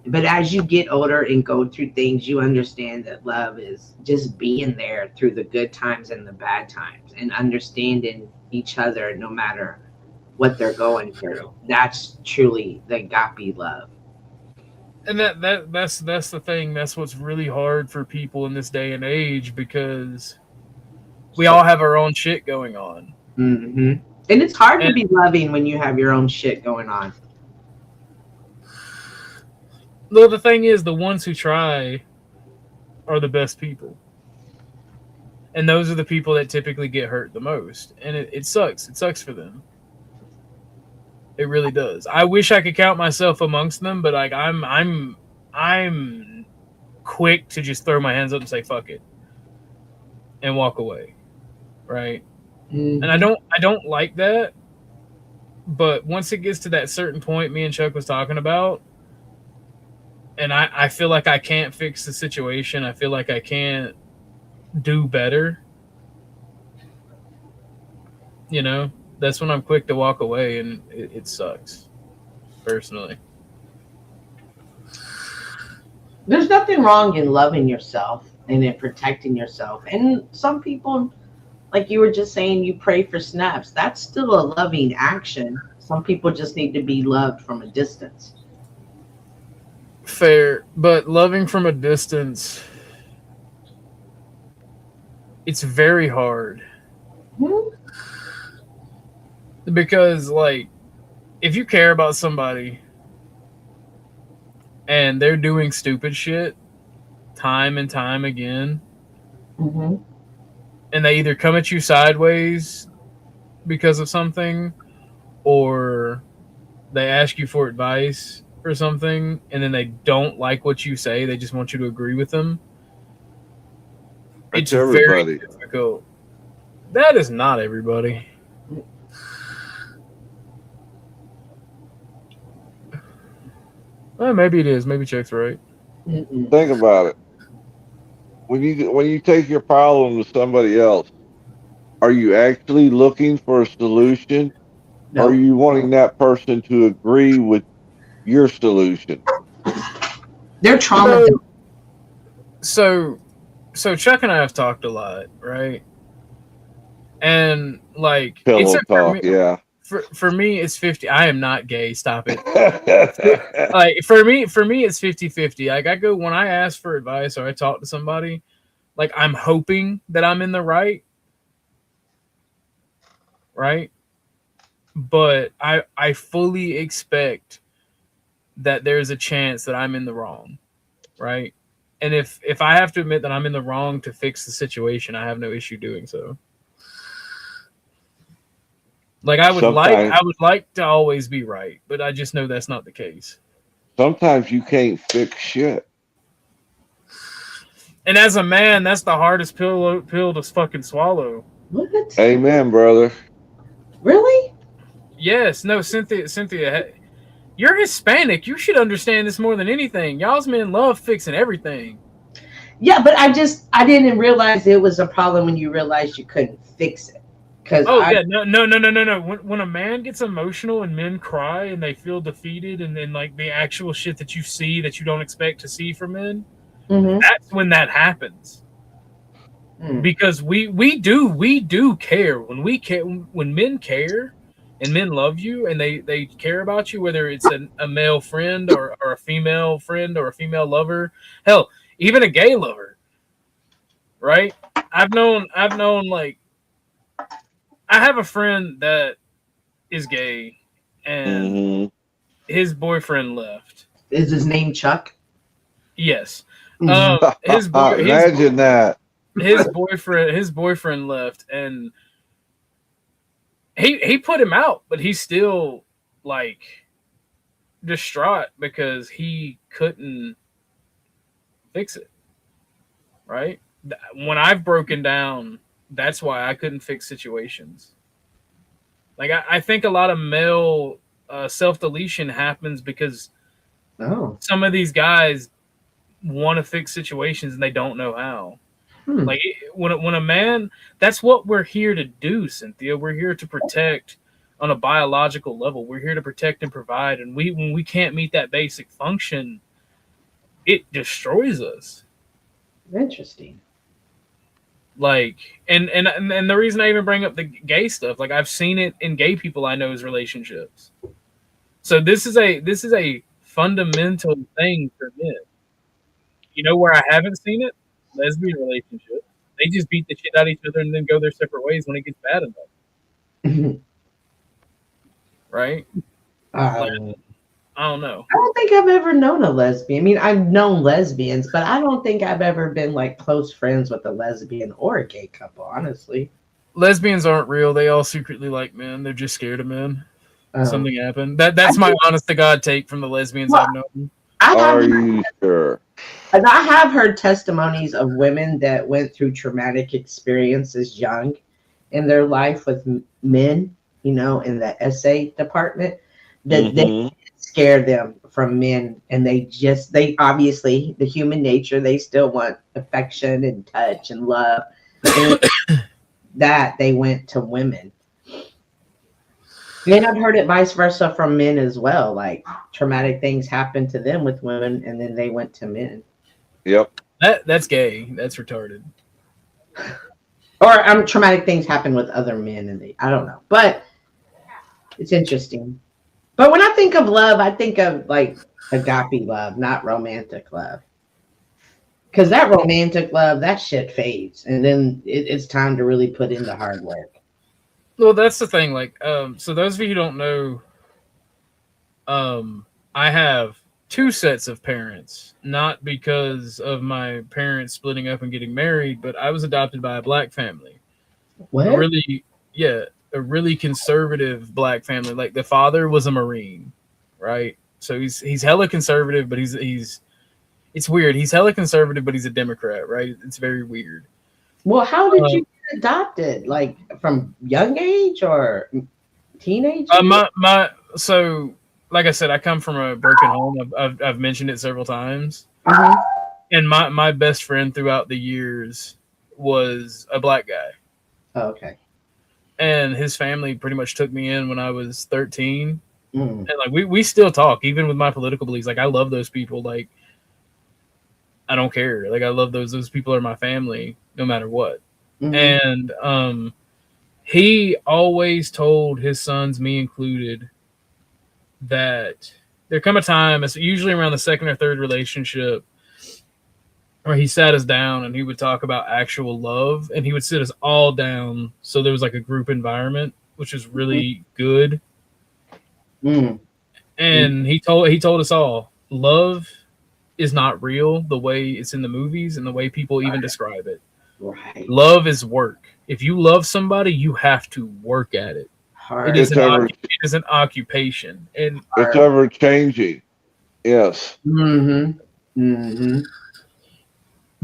But as you get older and go through things, you understand that love is just being there through the good times and the bad times and understanding each other no matter what they're going through. That's truly the agape love. And that's the thing. That's what's really hard for people in this day and age, because we all have our own shit going on. Mm-hmm. And it's hard to be loving when you have your own shit going on. Well, the thing is, the ones who try are the best people. And those are the people that typically get hurt the most. And it sucks. It sucks for them. It really does. I wish I could count myself amongst them, but like I'm quick to just throw my hands up and say fuck it and walk away. Right? Mm-hmm. And I don't like that. But once it gets to that certain point me and Chuck was talking about, and I feel like I can't fix the situation, I feel like I can't do better, you know, that's when I'm quick to walk away, and it sucks, personally. There's nothing wrong in loving yourself and in protecting yourself. And some people, like you were just saying, you pray for snaps. That's still a loving action. Some people just need to be loved from a distance. Fair, but loving from a distance, it's very hard. Mm-hmm. Because, like, if you care about somebody and they're doing stupid shit time and time again, Mm-hmm. and they either come at you sideways because of something, or they ask you for advice or something, and then they don't like what you say, they just want you to agree with them. That's It's everybody. very difficult. That is not everybody. Well, maybe it is. Maybe Chuck's right. Mm-mm. Think about it. When you take your problem to somebody else, are you actually looking for a solution? No. Or are you wanting that person to agree with your solution? They're traumatized. So Chuck and I have talked a lot, right? And like, Pillow it's talk, yeah. For me, it's 50. I am not gay. Stop it. Like, for me, it's 50-50. Like, when I ask for advice or I talk to somebody, like, I'm hoping that I'm in the right. But I fully expect that there's a chance that I'm in the wrong, right? And if I have to admit that I'm in the wrong to fix the situation, I have no issue doing so. Like, I would like to always be right, but I just know that's not the case. Sometimes you can't fix shit. And as a man, that's the hardest pill to fucking swallow. What? Amen, brother. Really? Yes, no, Cynthia, you're Hispanic. You should understand this more than anything. Y'all's men love fixing everything. Yeah, but I didn't realize it was a problem when you realized you couldn't fix it. No. When a man gets emotional and men cry and they feel defeated, and then like the actual shit that you see that you don't expect to see from men, Mm-hmm. that's when that happens. Because we do care. When men care and men love you and they care about you, whether it's a male friend or a female friend or a female lover, hell, even a gay lover, right? I've known like, I have a friend that is gay, and his boyfriend left. Is his name Chuck? Yes. Imagine that. His boyfriend left, and he put him out, but he's still like distraught because he couldn't fix it. Right? When I've broken down, that's why I couldn't fix situations. Like, I think a lot of male self-deletion happens because some of these guys want to fix situations and they don't know how. Like, when a man, that's what we're here to do, Cynthia. We're here to protect on a biological level. We're here to protect and provide. And when we can't meet that basic function, it destroys us. Interesting. Like, and the reason I even bring up the gay stuff, like I've seen it in gay people I know's relationships. So this is a fundamental thing for men. You know where I haven't seen it? Lesbian relationships. They just beat the shit out of each other and then go their separate ways when it gets bad enough. Right? Like, I don't know. I don't think I've ever known a lesbian. I mean, I've known lesbians, but I don't think I've ever been like close friends with a lesbian or a gay couple, honestly. Lesbians aren't real. They all secretly like men. They're just scared of men. Something happened. That's my honest to God take from the lesbians I've known. Are you sure? And I have heard testimonies of women that went through traumatic experiences young in their life with men, you know, in the essay department, that they scare them from men. And they obviously, the human nature, they still want affection and touch and love. And that they went to women. And I've heard it vice versa from men as well. Like traumatic things happened to them with women, and then they went to men. Yep. That's gay. That's retarded. Or traumatic things happen with other men, and I don't know. But it's interesting. But when I think of love, I think of like agape love, not romantic love. Because that romantic love, that shit fades, and then it's time to really put in the hard work. Well, that's the thing. Like, so those of you who don't know, I have two sets of parents, not because of my parents splitting up and getting married, but I was adopted by a black family. What? A really conservative black family. Like the father was a Marine, right? So he's hella conservative, but he's it's weird. He's hella conservative, but he's a Democrat, right? It's very weird. Well, how did you get adopted? Like from young age or teenage? So like I said, I come from a broken home. I've mentioned it several times. And my best friend throughout the years was a black guy. Oh, okay. And his family pretty much took me in when I was 13. And like we still talk, even with my political beliefs. Like I love those people. Like I don't care. Like I love those people are my family, no matter what. And he always told his sons, me included, that there come a time, it's usually around the second or third relationship, where he sat us down and he would talk about actual love, and he would sit us all down. So there was like a group environment, which is really good. And he told us all, love is not real the way it's in the movies and the way people even describe it. Right. Love is work. If you love somebody, you have to work at it. It is an occupation, and it's ever changing. Yes.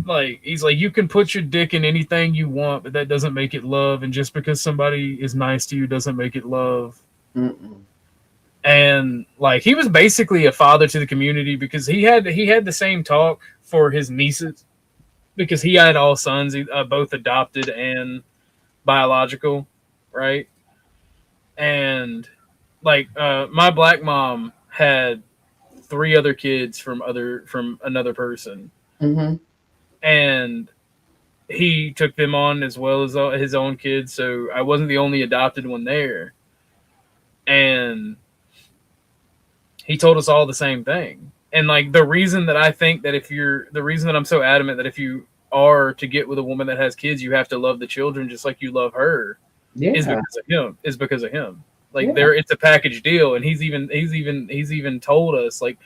Like he's like, you can put your dick in anything you want, but that doesn't make it love. And just because somebody is nice to you doesn't make it love. And like he was basically a father to the community, because he had the same talk for his nieces, because he had all sons, both adopted and biological, right? And like my black mom had 3 other kids from another person, and he took them on as well as his own kids. So I wasn't the only adopted one there, and he told us all the same thing. And like the reason that I'm so adamant that if you are to get with a woman that has kids, you have to love the children just like you love her. Is because of him. Like it's a package deal. And he's even told us, like,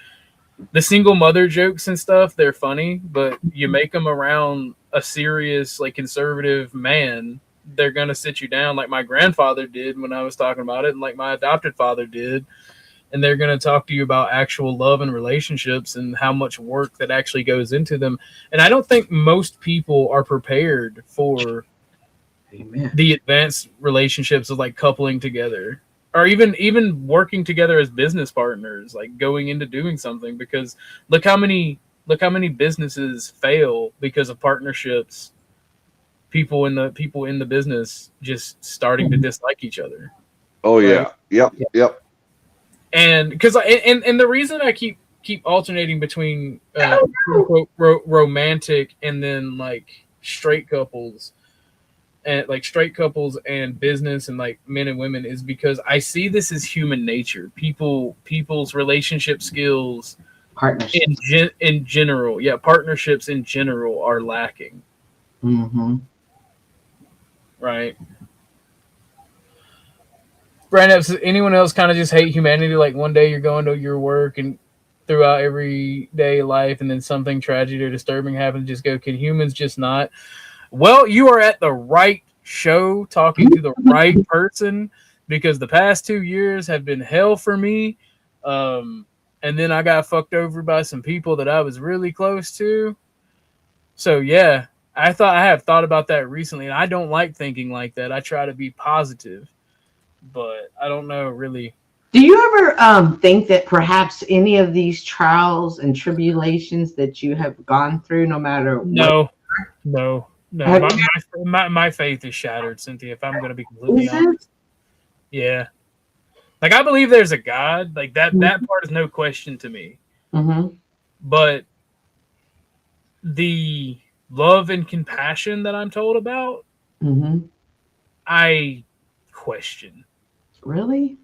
the single mother jokes and stuff, they're funny, but you make them around a serious, like, conservative man, they're gonna sit you down like my grandfather did when I was talking about it, and like my adopted father did. And they're going to talk to you about actual love and relationships and how much work that actually goes into them. And I don't think most people are prepared for the advanced relationships of like coupling together, or even working together as business partners, like going into doing something, because look how many businesses fail because of partnerships. People in the business just starting to dislike each other. Oh, yeah. Right? Yep. And because and the reason I keep keep alternating between quote, romantic and then like straight couples and business and like men and women is because I see this as human nature. People's relationship skills Partnerships. in general, yeah, partnerships in general are lacking. Mm-hmm. Right. Brandon, does anyone else kind of just hate humanity? Like one day you're going to your work and throughout everyday life, and then something tragic or disturbing happens. Just go, can humans just not? Well, you are at the right show, talking to the right person, because the past 2 years have been hell for me. And then I got fucked over by some people that I was really close to. So yeah, I have thought about that recently, and I don't like thinking like that. I try to be positive, but I don't know really. Do you ever think that perhaps any of these trials and tribulations that you have gone through, no matter what, No. Have My faith is shattered, Cynthia. If I'm going to be completely is it? honest, yeah. Like I believe there's a God. Like that part is no question to me. Mm-hmm. But the love and compassion that I'm told about, Mm-hmm. I question. Really?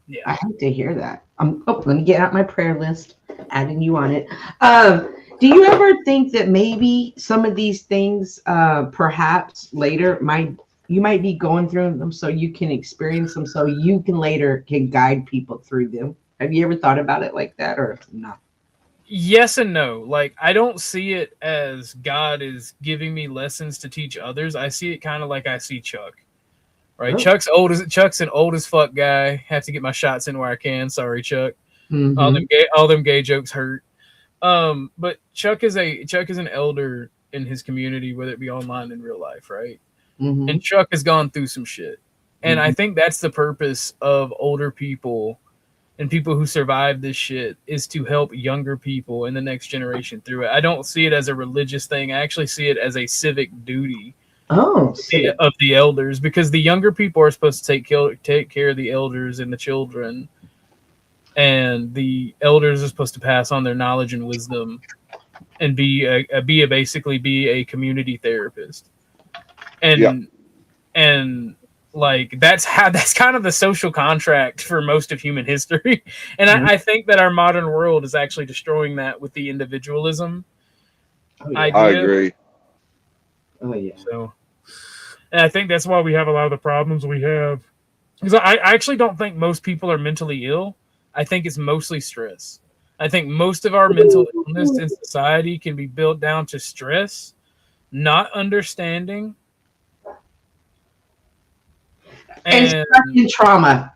Yeah. I hate to hear that. Let me get out my prayer list, adding you on it. Do you ever think that maybe some of these things, perhaps later, you might be going through them so you can experience them, so you can guide people through them? Have you ever thought about it like that, or not? Yes and no. Like I don't see it as God is giving me lessons to teach others. I see it kind of like I see Chuck. Right, Oh. Chuck's an old as fuck guy. Have to get my shots in where I can. Sorry, Chuck. Mm-hmm. All them gay jokes hurt. But Chuck is an elder in his community, whether it be online and real life, right? Mm-hmm. And Chuck has gone through some shit, and Mm-hmm. I think that's the purpose of older people and people who survive this shit is to help younger people in the next generation through it. I don't see it as a religious thing. I actually see it as a civic duty. Oh, Of the elders, because the younger people are supposed to take care of the elders and the children, and the elders are supposed to pass on their knowledge and wisdom and basically be a community therapist. And like that's kind of the social contract for most of human history. And I think that our modern world is actually destroying that with the individualism idea. I agree. Oh yeah. So and I think that's why we have a lot of the problems we have. Because I actually don't think most people are mentally ill. I think it's mostly stress. I think most of our mental illness in society can be built down to stress, not understanding, And stuck in trauma.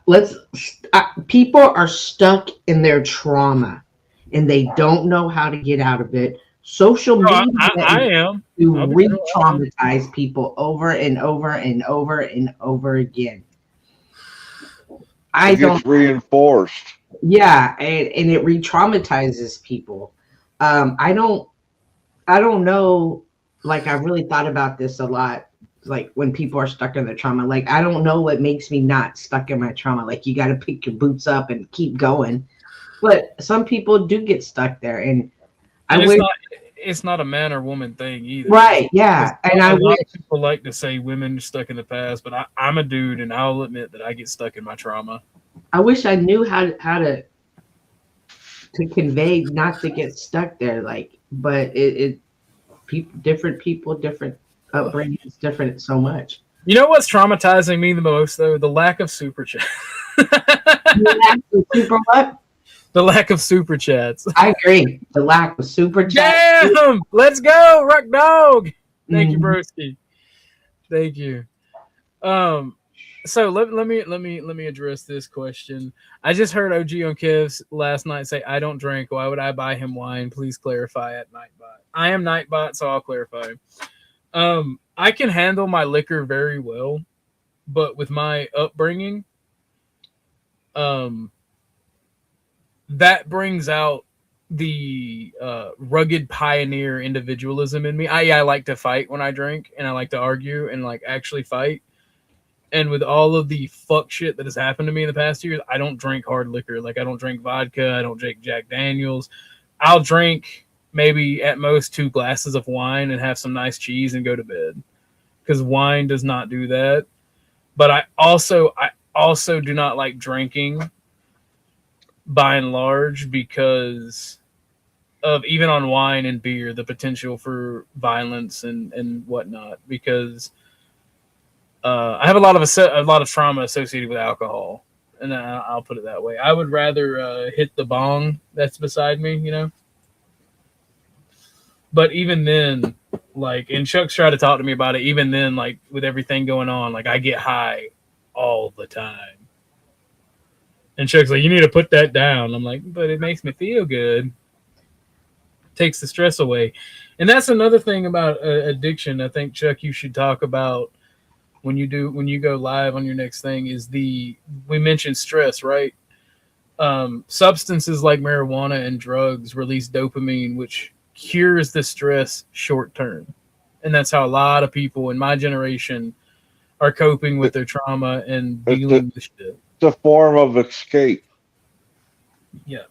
People are stuck in their trauma, and they don't know how to get out of it. Social media I am to re-traumatize people over and over and over and over again. It gets reinforced. Yeah, and it re-traumatizes people. I don't know. Like I've really thought about this a lot. Like when people are stuck in their trauma, like I don't know what makes me not stuck in my trauma. Like you got to pick your boots up and keep going. But some people do get stuck there, and it's not a man or woman thing either. Right, yeah. And a lot of people like to say women are stuck in the past, but I'm a dude, and I'll admit that I get stuck in my trauma. I wish I knew how to convey not to get stuck there. Like, but different people, different upbringings, different so much. You know what's traumatizing me the most, though? The lack of super chat. Super what? The lack of super chats. I agree. The lack of super chats. Damn! Let's go, Rock Dog. Thank you, broski. Thank you. So let me address this question. I just heard OG on Kev's last night say, "I don't drink. Why would I buy him wine? Please clarify at Nightbot." I am Nightbot, so I'll clarify. I can handle my liquor very well, but with my upbringing, that brings out the rugged pioneer individualism in me. I like to fight when I drink, and I like to argue and like actually fight. And with all of the fuck shit that has happened to me in the past years, I don't drink hard liquor. Like, I don't drink vodka. I don't drink Jack Daniels. I'll drink maybe at most 2 glasses of wine and have some nice cheese and go to bed. Because wine does not do that. But I also do not like drinking by and large because of, even on wine and beer, the potential for violence and whatnot. Because I have a lot of trauma associated with alcohol, and I'll put it that way. I would rather hit the bong that's beside me, you know. But even then, like, and Chuck's tried to talk to me about it. Even then, like, with everything going on, like, I get high all the time. And Chuck's like, "You need to put that down." I'm like, "But it makes me feel good. Takes the stress away." And that's another thing about addiction. I think, Chuck, you should talk about when you go live on your next thing is we mentioned stress, right? Substances like marijuana and drugs release dopamine, which cures the stress short term. And that's how a lot of people in my generation are coping with their trauma and dealing with shit. It's a form of escape. Yeah.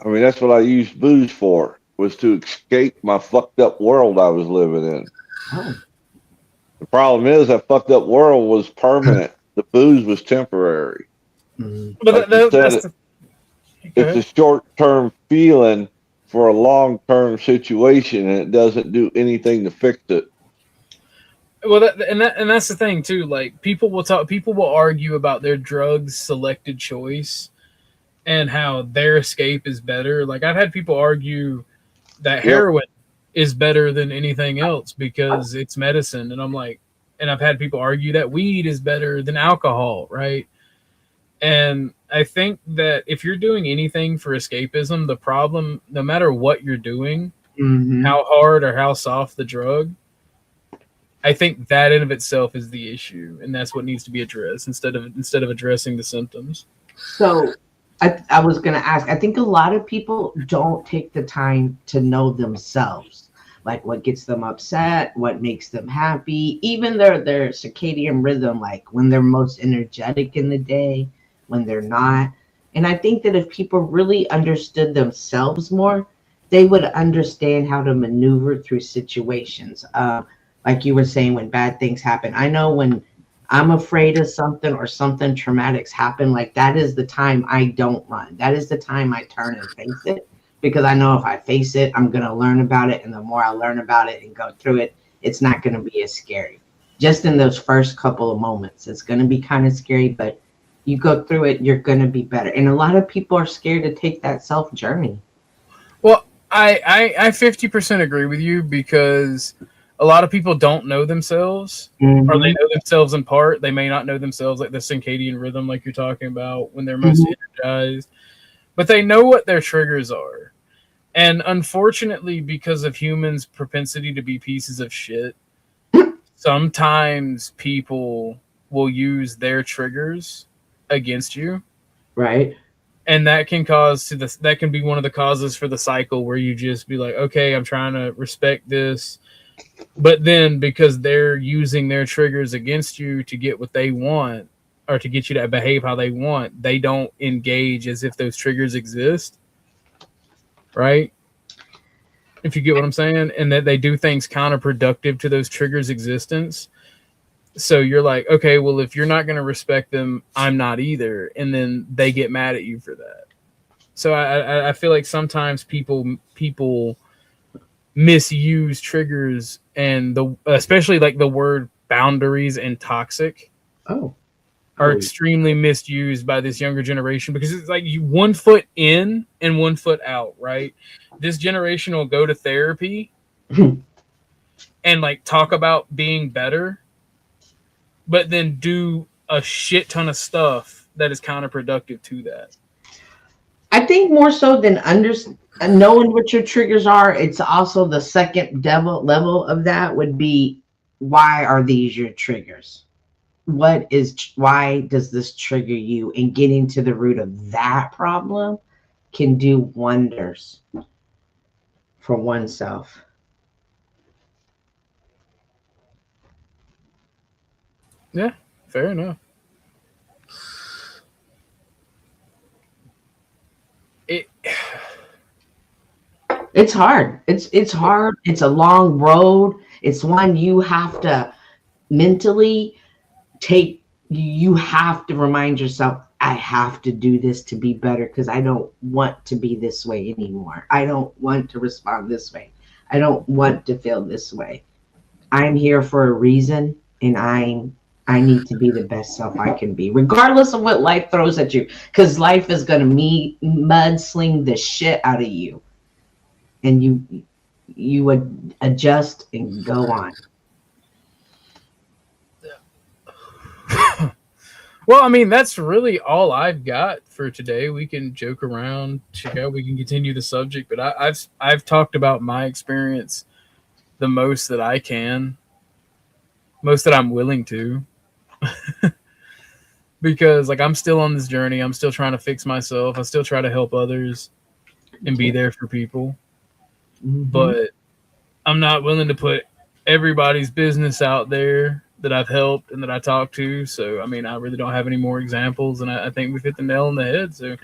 I mean, that's what I used booze for, was to escape my fucked up world I was living in. Oh. The problem is that fucked up world was permanent. The booze was temporary. But Like it's a short-term feeling for a long-term situation, and it doesn't do anything to fix it. Well, that's the thing too. Like, people will argue about their drugs selected choice and how their escape is better. Like, I've had people argue that heroin is better than anything else because it's medicine, and I'm like, and I've had people argue that weed is better than alcohol, right? And I think that if you're doing anything for escapism, the problem, no matter what you're doing, how hard or how soft the drug, I think that in of itself is the issue, and that's what needs to be addressed instead of addressing the symptoms. So I was going to ask, I think a lot of people don't take the time to know themselves, like what gets them upset, what makes them happy, even their circadian rhythm, like when they're most energetic in the day, when they're not. And I think that if people really understood themselves more, they would understand how to maneuver through situations. Like you were saying, when bad things happen, I know when I'm afraid of something or something traumatic's happened, like that is the time I don't run. That is the time I turn and face it, because I know if I face it, I'm going to learn about it. And the more I learn about it and go through it, it's not going to be as scary. Just in those first couple of moments, it's going to be kind of scary, but you go through it, you're going to be better. And a lot of people are scared to take that self journey. Well, I 50% agree with you, because a lot of people don't know themselves, or they know themselves in part. They may not know themselves, like the circadian rhythm, like you're talking about, when they're most energized, but they know what their triggers are. And unfortunately, because of humans' propensity to be pieces of shit, sometimes people will use their triggers against you. Right. And that can be one of the causes for the cycle where you just be like, okay, I'm trying to respect this. But then, because they're using their triggers against you to get what they want, or to get you to behave how they want, they don't engage as if those triggers exist. Right? If you get what I'm saying? And that they do things counterproductive to those triggers' existence. So you're like, okay, well, if you're not going to respect them, I'm not either. And then they get mad at you for that. So I feel like sometimes people misuse triggers, and especially like the word boundaries and toxic are extremely misused by this younger generation, because it's like you 1 foot in and 1 foot out, right? This generation will go to therapy and like talk about being better, but then do a shit ton of stuff that is counterproductive to that. I think more so than knowing what your triggers are, it's also the second level of that would be, why are these your triggers? Why does this trigger you? And getting to the root of that problem can do wonders for oneself. Yeah, fair enough. It It's hard. It's hard. It's a long road. It's one you have to mentally take. You have to remind yourself, I have to do this to be better because I don't want to be this way anymore. I don't want to respond this way. I don't want to feel this way. I'm here for a reason, and I need to be the best self I can be, regardless of what life throws at you. Because life is gonna mudsling the shit out of you, and you would adjust and go on. Well, I mean, that's really all I've got for today. We can joke around, check out. We can continue the subject, but I've talked about my experience the most that I can, most that I'm willing to, because like I'm still on this journey. I'm still trying to fix myself. I still try to help others and be there for people, but I'm not willing to put everybody's business out there that I've helped and that I talked to. So, I mean, I really don't have any more examples, and I think we've hit the nail on the head. So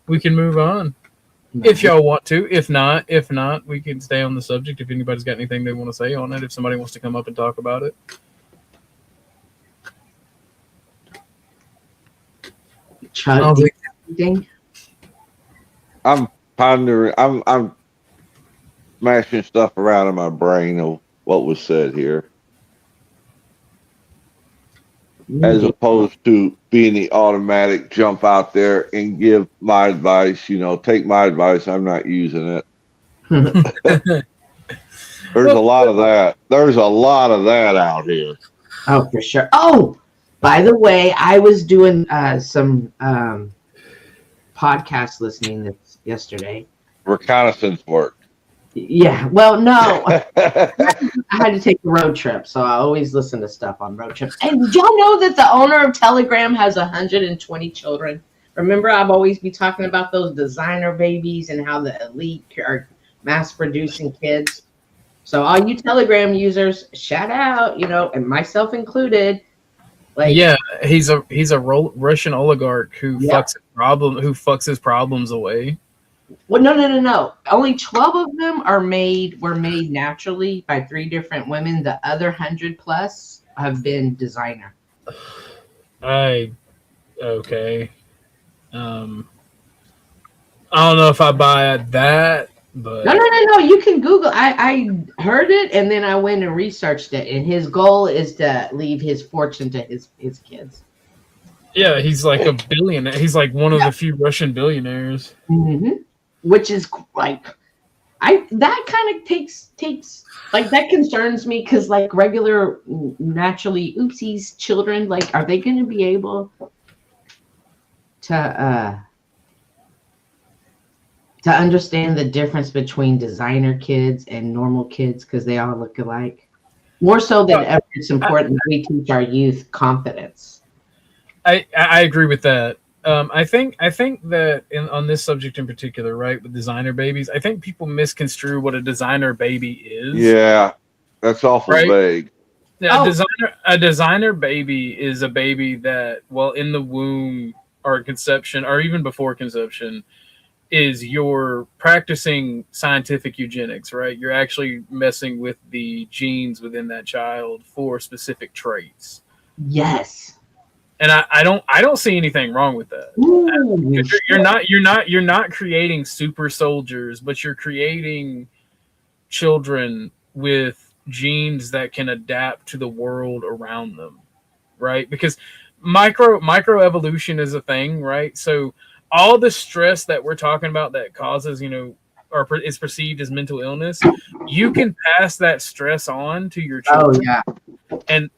we can move on if y'all want to. If not, we can stay on the subject. If anybody's got anything they want to say on it, if somebody wants to come up and talk about it. I'm pondering. I'm smashing stuff around in my brain of what was said here, as opposed to being the automatic jump out there and give my advice. You know, take my advice. I'm not using it. There's a lot of that. There's a lot of that out here. Oh, for sure. Oh, by the way, I was doing some podcast listening yesterday. Reconnaissance work. Yeah. Well, no. I had to take a road trip, so I always listen to stuff on road trips. And did y'all know that the owner of Telegram has 120 children? Remember, I've always be talking about those designer babies and how the elite are mass producing kids. So all you Telegram users, shout out, and myself included. Like, yeah, he's a Russian oligarch who fucks his problems away. Well, no. Only 12 of them were made naturally by 3 different women. The other 100 plus have been designer. Okay. I don't know if I buy that, but No. You can Google. I heard it, and then I went and researched it. And his goal is to leave his fortune to his kids. Yeah, he's like a billionaire. He's like one of the few Russian billionaires. Mm-hmm. Which is like, that kind of takes like, that concerns me, because like regular naturally oopsies children, like, are they going to be able to understand the difference between designer kids and normal kids, because they all look alike? More so than ever, it's important that we teach our youth confidence. I agree with that. I think that on this subject in particular, right, with designer babies, I think people misconstrue what a designer baby is. Yeah, that's awful vague. Yeah, a designer baby is a baby that, while in the womb or conception, or even before conception, is you're practicing scientific eugenics, right? You're actually messing with the genes within that child for specific traits. Yes. And I don't see anything wrong with that. Ooh, You're not creating super soldiers, but you're creating children with genes that can adapt to the world around them, right? Because micro evolution is a thing, right? So all the stress that we're talking about that causes, or is perceived as mental illness, you can pass that stress on to your children. Oh yeah. And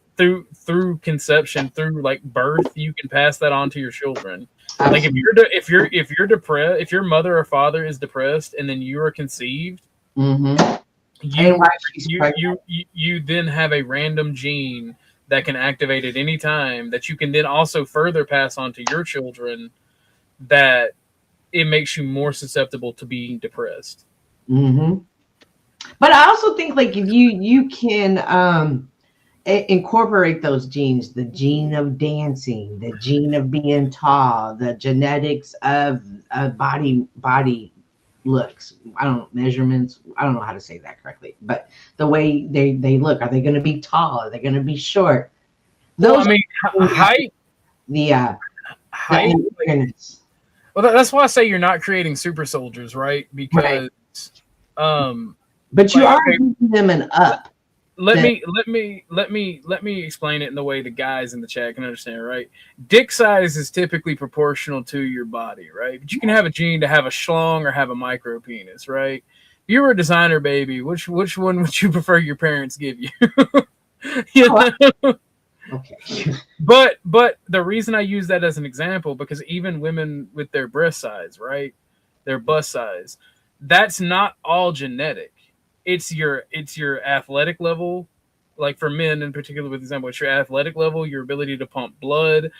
through conception, through like birth, you can pass that on to your children. Like if you're depressed, if your mother or father is depressed, and then you are conceived, mm-hmm. you then have a random gene that can activate at any time, that you can then also further pass on to your children, that it makes you more susceptible to being depressed. Mm-hmm. But I also think, like, if you can incorporate those genes, the gene of dancing, the gene of being tall, the genetics of body looks. I don't know, measurements. I don't know how to say that correctly, but the way they look. Are they going to be tall? Are they going to be short? Those Well, I mean, height. the Height. awareness. Well, that's why I say you're not creating super soldiers, right? Because, but you are giving them an up. Let me explain it in the way the guys in the chat can understand, right? Dick size is typically proportional to your body, right? But you can have a gene to have a schlong or have a micro penis, right? If you were a designer baby, which one would you prefer your parents give you? Okay. But the reason I use that as an example, because even women with their breast size, right? Their bust size, that's not all genetic. It's your athletic level, like for men in particular, with example, it's your athletic level, your ability to pump blood,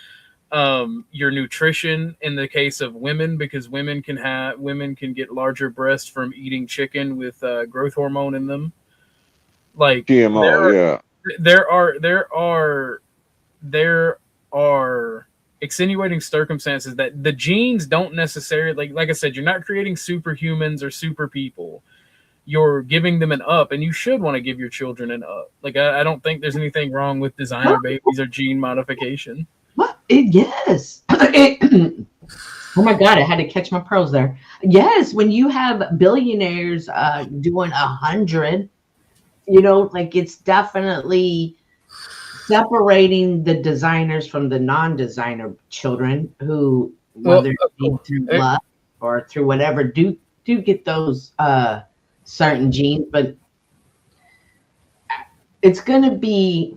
your nutrition in the case of women, because women can get larger breasts from eating chicken with growth hormone in them. Like GMO, there are extenuating circumstances that the genes don't necessarily, like I said, you're not creating superhumans or super people. You're giving them an up, and you should want to give your children an up. Like, I don't think there's anything wrong with designer babies or gene modification. What? Yes. Oh my God, I had to catch my pearls there. Yes, when you have billionaires doing 100, like it's definitely separating the designers from the non-designer children who, whether through love or through whatever, do get those certain genes, but it's going to be,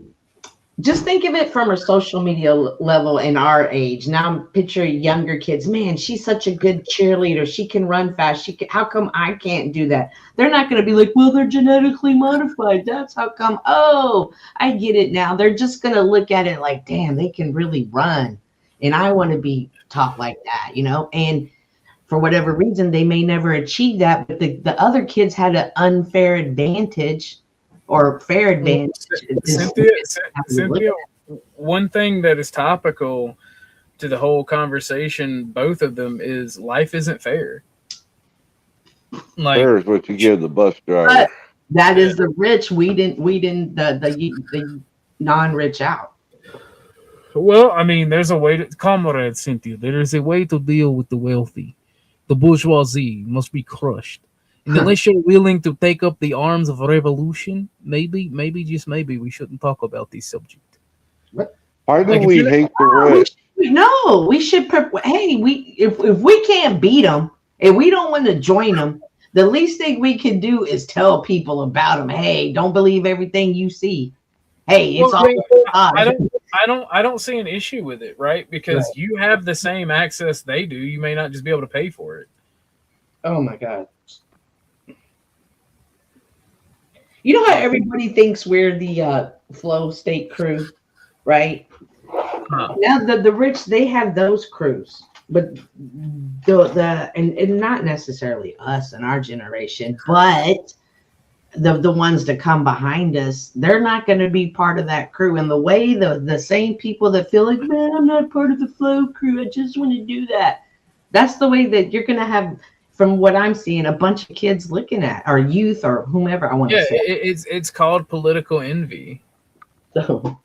just think of it from a social media level in our age. Now picture younger kids. Man, she's such a good cheerleader. She can run fast. How come I can't do that? They're not going to be like, well, they're genetically modified. That's how come. Oh, I get it now. They're just going to look at it like, damn, they can really run. And I want to be taught like that, and for whatever reason, they may never achieve that, but the other kids had an unfair advantage or fair advantage. Cynthia, one thing that is topical to the whole conversation, both of them, is life isn't fair. Like, fair is what you give the bus driver. But that is the rich. We didn't the non-rich out. Well, I mean, there's a way to, comrade Cynthia, there is a way to deal with the wealthy. The bourgeoisie must be crushed. And unless you're willing to take up the arms of revolution, maybe, just maybe, we shouldn't talk about this subject. Why do we hate the rich? No, we should. Hey, if we can't beat them, and we don't want to join them, the least thing we can do is tell people about them. Hey, don't believe everything you see. Hey, it's all. I don't see an issue with it, right? Because you have the same access they do. You may not just be able to pay for it. Oh my God. You know how everybody thinks we're the flow state crew, right? Huh. Now the rich, they have those crews, but and not necessarily us in our generation, but the ones that come behind us, they're not going to be part of that crew. And the way the same people that feel like, man, I'm not part of the flow crew, I just want to do that. That's the way that you're going to have, from what I'm seeing, a bunch of kids looking at, or youth, or whomever I want to say. It's called political envy. So,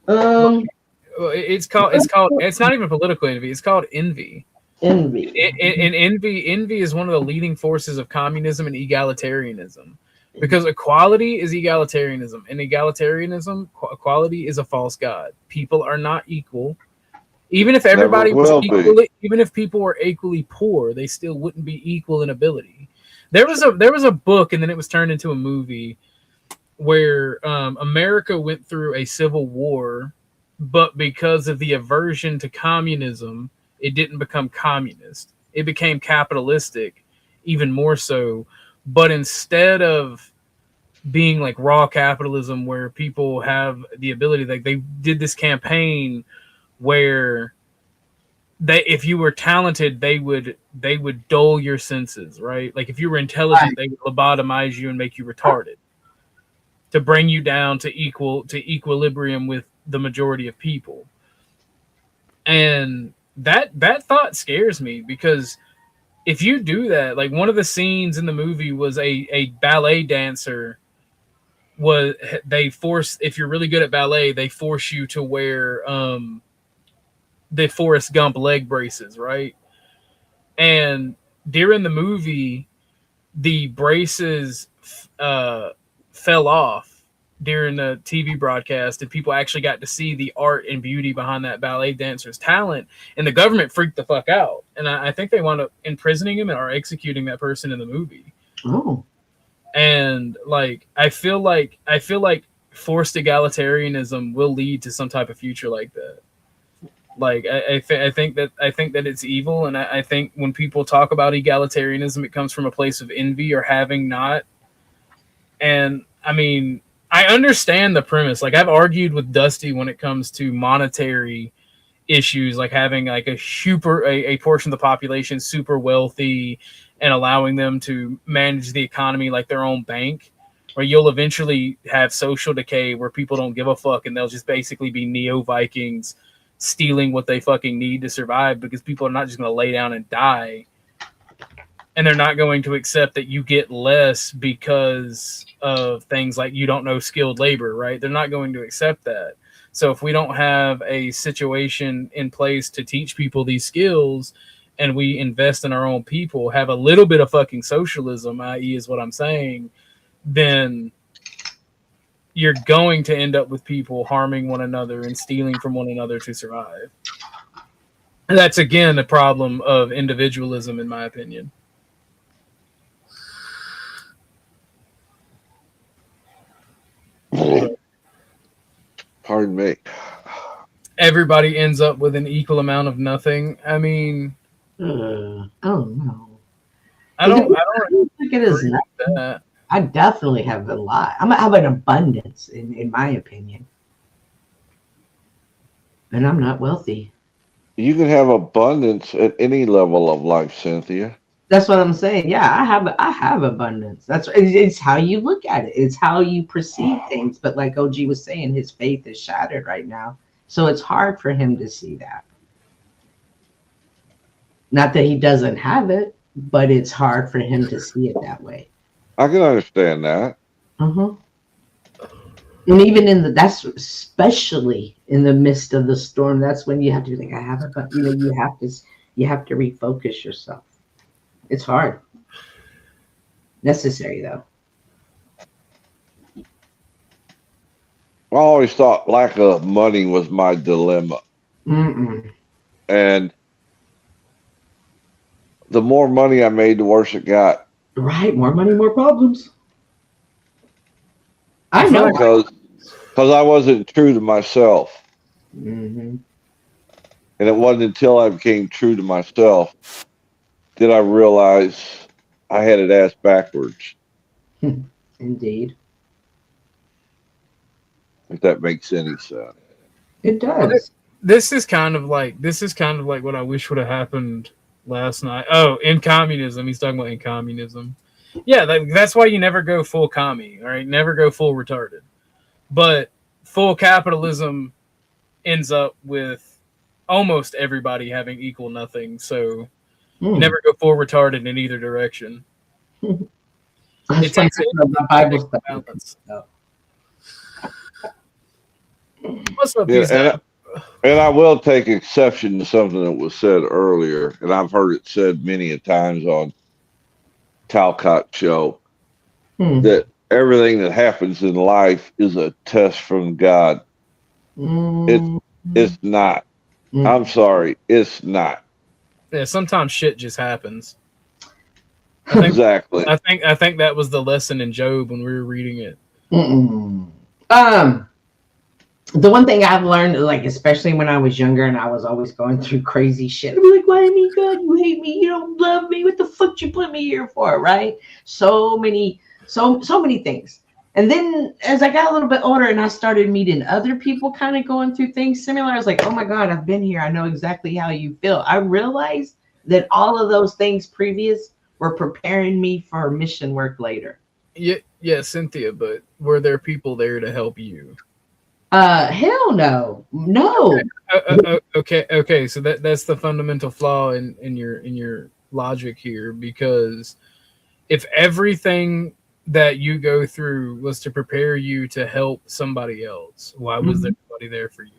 it's not even political envy. It's called envy. Envy. And envy is one of the leading forces of communism and egalitarianism, because equality is egalitarianism, and egalitarianism, equality is a false god. People are not equal. Even if everybody was equally, even if people were equally poor, they still wouldn't be equal in ability. There was a book, and then it was turned into a movie, where America went through a civil war, but because of the aversion to communism, it didn't become communist. It became capitalistic, even more so. But instead of being like raw capitalism, where people have the ability, like they did this campaign where if you were talented, they would dull your senses, right? Like if you were intelligent, they would lobotomize you and make you retarded. to bring you down to equilibrium with the majority of people. And that thought scares me, because if you do that, like one of the scenes in the movie was a ballet dancer if you're really good at ballet, they force you to wear the Forrest Gump leg braces, right? And during the movie, the braces fell off during the TV broadcast, and people actually got to see the art and beauty behind that ballet dancer's talent, and the government freaked the fuck out. And I think they wound up imprisoning him or executing that person in the movie. Oh. And like I feel like forced egalitarianism will lead to some type of future like that. Like I think that it's evil, and I think when people talk about egalitarianism, it comes from a place of envy or having not. And I mean, I understand the premise. Like I've argued with Dusty when it comes to monetary issues, like having like a portion of the population super wealthy and allowing them to manage the economy like their own bank, where you'll eventually have social decay where people don't give a fuck and they'll just basically be neo-Vikings stealing what they fucking need to survive, because people are not just going to lay down and die. And they're not going to accept that you get less because of things like you don't know skilled labor, right? They're not going to accept that. So if we don't have a situation in place to teach people these skills, and we invest in our own people, have a little bit of fucking socialism, i.e. is what I'm saying, then you're going to end up with people harming one another and stealing from one another to survive. And that's, again, a problem of individualism, in my opinion. Pardon me. Everybody ends up with an equal amount of nothing. I mean... oh no! I don't think it is that. I definitely have a lot. I'm gonna have an abundance, in my opinion, and I'm not wealthy. You can have abundance at any level of life, Cynthia. That's what I'm saying. Yeah, I have abundance. It's how you look at it. It's how you perceive things. But like OG was saying, his faith is shattered right now, so it's hard for him to see that. Not that he doesn't have it, but it's hard for him to see it that way. I can understand that. And even that's especially in the midst of the storm, that's when you have to think, I have it, but you have to refocus yourself. It's hard. Necessary though. I always thought lack of money was my dilemma. And the more money I made, the worse it got. Right, more money, more problems. I know. Because I wasn't true to myself. And it wasn't until I became true to myself that I realized I had it ass backwards. Indeed. If that makes any sense. It does. Well, this is kind of like what I wish would have happened last night. Oh, in communism. He's talking about in communism. Yeah, that's why you never go full commie, all right? Never go full retarded. But full capitalism ends up with almost everybody having equal nothing. So you never go full retarded in either direction. It takes a balance. What's up, and I will take exception to something that was said earlier, and I've heard it said many a times on Talcott show, that everything that happens in life is a test from God. It's not. I'm sorry, it's not. Yeah, sometimes shit just happens. Exactly. I think that was the lesson in Job when we were reading it. The one thing I've learned, like especially when I was younger and I was always going through crazy shit, I'd be like, "Why me, God? You hate me? You don't love me? What the fuck you put me here for?" Right? So many things. And then as I got a little bit older and I started meeting other people kind of going through things similar, I was like, "Oh my God, I've been here. I know exactly how you feel." I realized that all of those things previous were preparing me for mission work later. Yeah, Cynthia, but were there people there to help you? Hell no. No. Okay. So that's the fundamental flaw in your logic here, because if everything that you go through was to prepare you to help somebody else, why was there nobody there for you?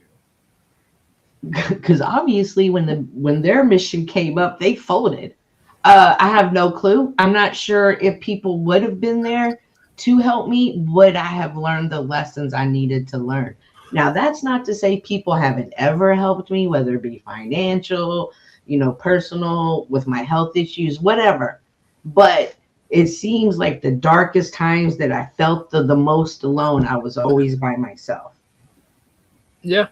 Because obviously when their mission came up, they folded. I have no clue. I'm not sure if people would have been there to help me. Would I have learned the lessons I needed to learn? Now, that's not to say people haven't ever helped me, whether it be financial, personal, with my health issues, whatever. But it seems like the darkest times that I felt the most alone, I was always by myself. Yeah.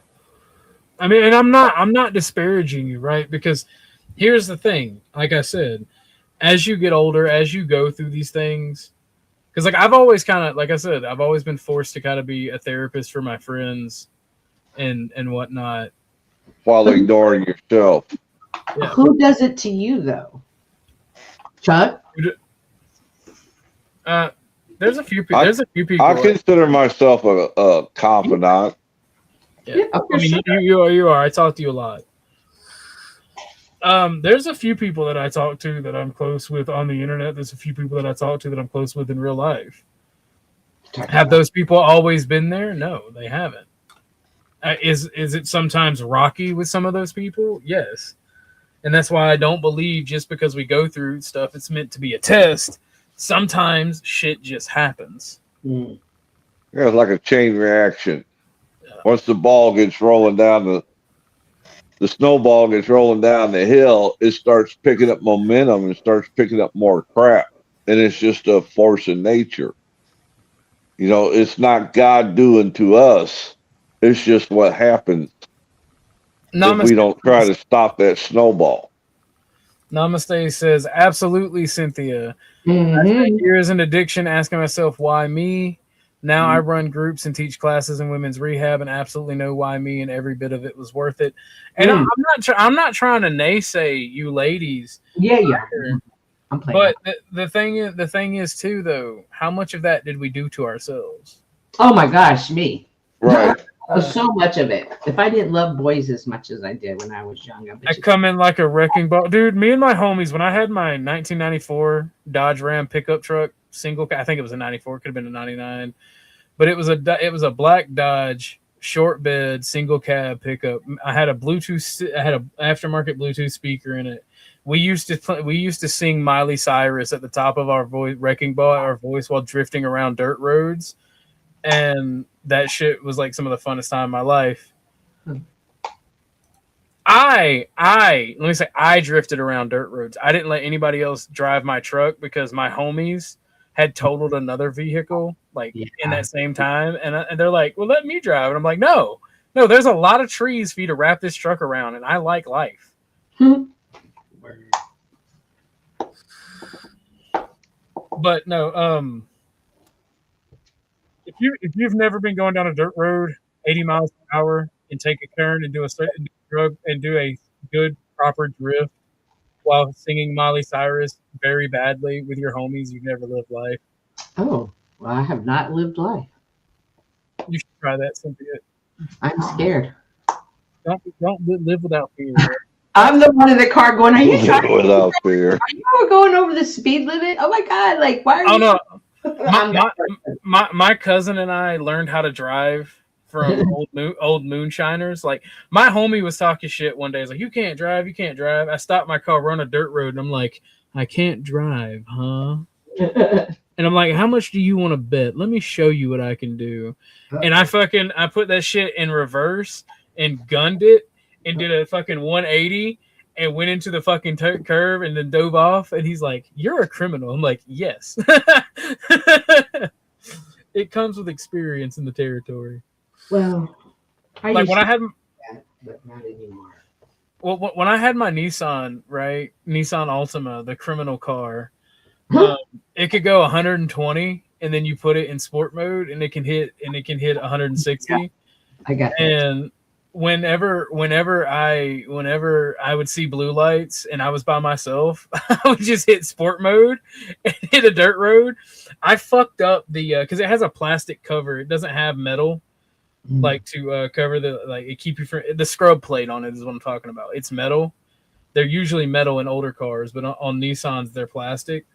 I mean, and I'm not disparaging you, right? Because here's the thing, like I said, as you get older, as you go through these things, because like I've always kind of, like I said, I've always been forced to kind of be a therapist for my friends and whatnot, while ignoring yourself. Yeah. Who does it to you though? Chuck? There's a few people. I consider myself a confidant. Yeah, I mean, you are. I talk to you a lot. There's a few people that I talk to that I'm close with on the internet. There's a few people that I talk to that I'm close with in real life. Have those people always been there? No, they haven't. Is it sometimes rocky with some of those people? Yes. And that's why I don't believe just because we go through stuff, it's meant to be a test. Sometimes shit just happens. Yeah, it's like a chain reaction. Once the ball gets rolling down the snowball gets rolling down the hill, it starts picking up momentum and starts picking up more crap. And it's just a force of nature. It's not God doing to us. It's just what happens if we don't try to stop that snowball. Namaste says, absolutely, Cynthia. I spent years in addiction asking myself, why me? Now I run groups and teach classes in women's rehab and absolutely know why me, and every bit of it was worth it. And I'm not trying to naysay you ladies. Yeah. I'm playing. But the thing is too, though, how much of that did we do to ourselves? Oh my gosh, me. Right. So much of it. If I didn't love boys as much as I did when I was young, I come in like a wrecking ball, dude. Me and my homies, when I had my 1994 Dodge Ram pickup truck, single, I think it was a 94, could have been a 99, but it was a black Dodge short bed single cab pickup. I had an aftermarket Bluetooth speaker in it. We used to sing Miley Cyrus at the top of our wrecking ball, our voice, while drifting around dirt roads. And that shit was like some of the funnest time of my life. Let me say, I drifted around dirt roads. I didn't let anybody else drive my truck because my homies had totaled another vehicle in that same time. And they're like, well, let me drive. And I'm like, no, there's a lot of trees for you to wrap this truck around. And I like life. But no, if you've never been going down a dirt road 80 miles per hour and take a turn and do a good proper drift while singing Miley Cyrus very badly with your homies, you've never lived life. Oh, well, I have not lived life. You should try that, Cynthia. I'm scared. Don't live without fear. I'm the one in the car going, are you trying without fear? Are you going over the speed limit? Oh my God, like why are you? My cousin and I learned how to drive from old moonshiners. Like, my homie was talking shit one day. He's like, you can't drive. I stopped my car, we're on a dirt road, and I'm like, I can't drive, huh? And I'm like, how much do you want to bet? Let me show you what I can do. And I put that shit in reverse and gunned it and did a fucking 180 and went into the fucking curve and then dove off. And he's like, you're a criminal. I'm like, yes. It comes with experience in the territory. Well, when I had that, but not anymore. Well, when I had my Nissan Altima, the criminal car, it could go 120, and then you put it in sport mode, and it can hit 160. Yeah, I got that. And whenever I would see blue lights and I was by myself, I would just hit sport mode and hit a dirt road. I fucked up the because it has a plastic cover. It doesn't have metal like to cover the like it keep you from the scrub plate on it is what I'm talking about. It's metal. They're usually metal in older cars, but on Nissans they're plastic.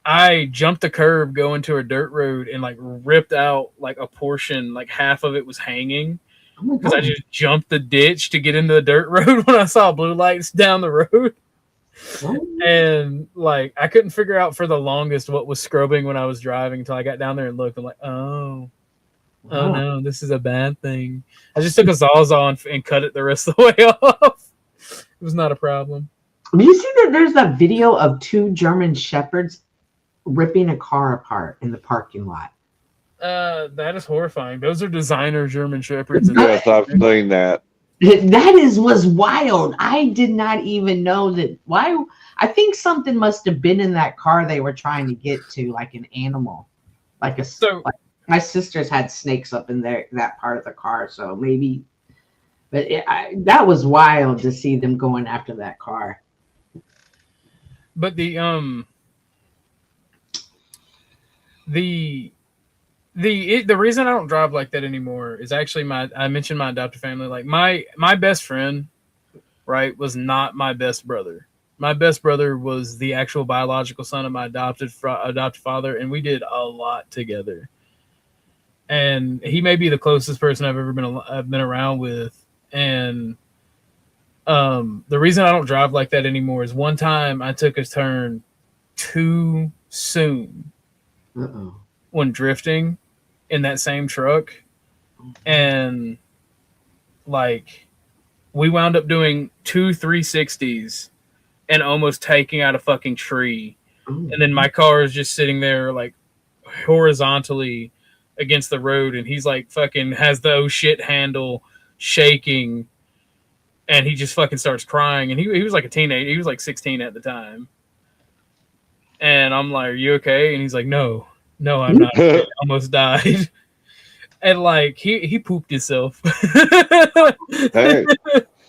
I jumped the curb going to a dirt road and like ripped out like a portion, like half of it was hanging because I just jumped the ditch to get into the dirt road when I saw blue lights down the road. And like I couldn't figure out for the longest what was scrubbing when I was driving until I got down there and looked. I'm like, oh no, this is a bad thing. I just took a Sawzall and cut it the rest of the way off. It was not a problem. Do you see that there's a video of 2 German Shepherds ripping a car apart in the parking lot? That is horrifying. Those are designer German Shepherds. Yes, I've seen that. That was wild. I did not even know that. Why? I think something must have been in that car they were trying to get to, like an animal, like my sisters had snakes up in there, that part of the car, so maybe. But that was wild to see them going after that car. But the reason I don't drive like that anymore is actually I mentioned my adopted family. Like my best friend, right, was not my best brother. My best brother was the actual biological son of my adopted father, and we did a lot together. And he may be the closest person I've ever been around with. And the reason I don't drive like that anymore is one time I took a turn too soon when drifting in that same truck, and like we wound up doing 2 360s and almost taking out a fucking tree. And then my car is just sitting there like horizontally against the road, and he's like fucking has the oh shit handle shaking, and he just fucking starts crying. And he was like a teenager. He was like 16 at the time. And I'm like, are you okay? And he's like, no, I'm not. I almost died. And like he pooped himself. Hey,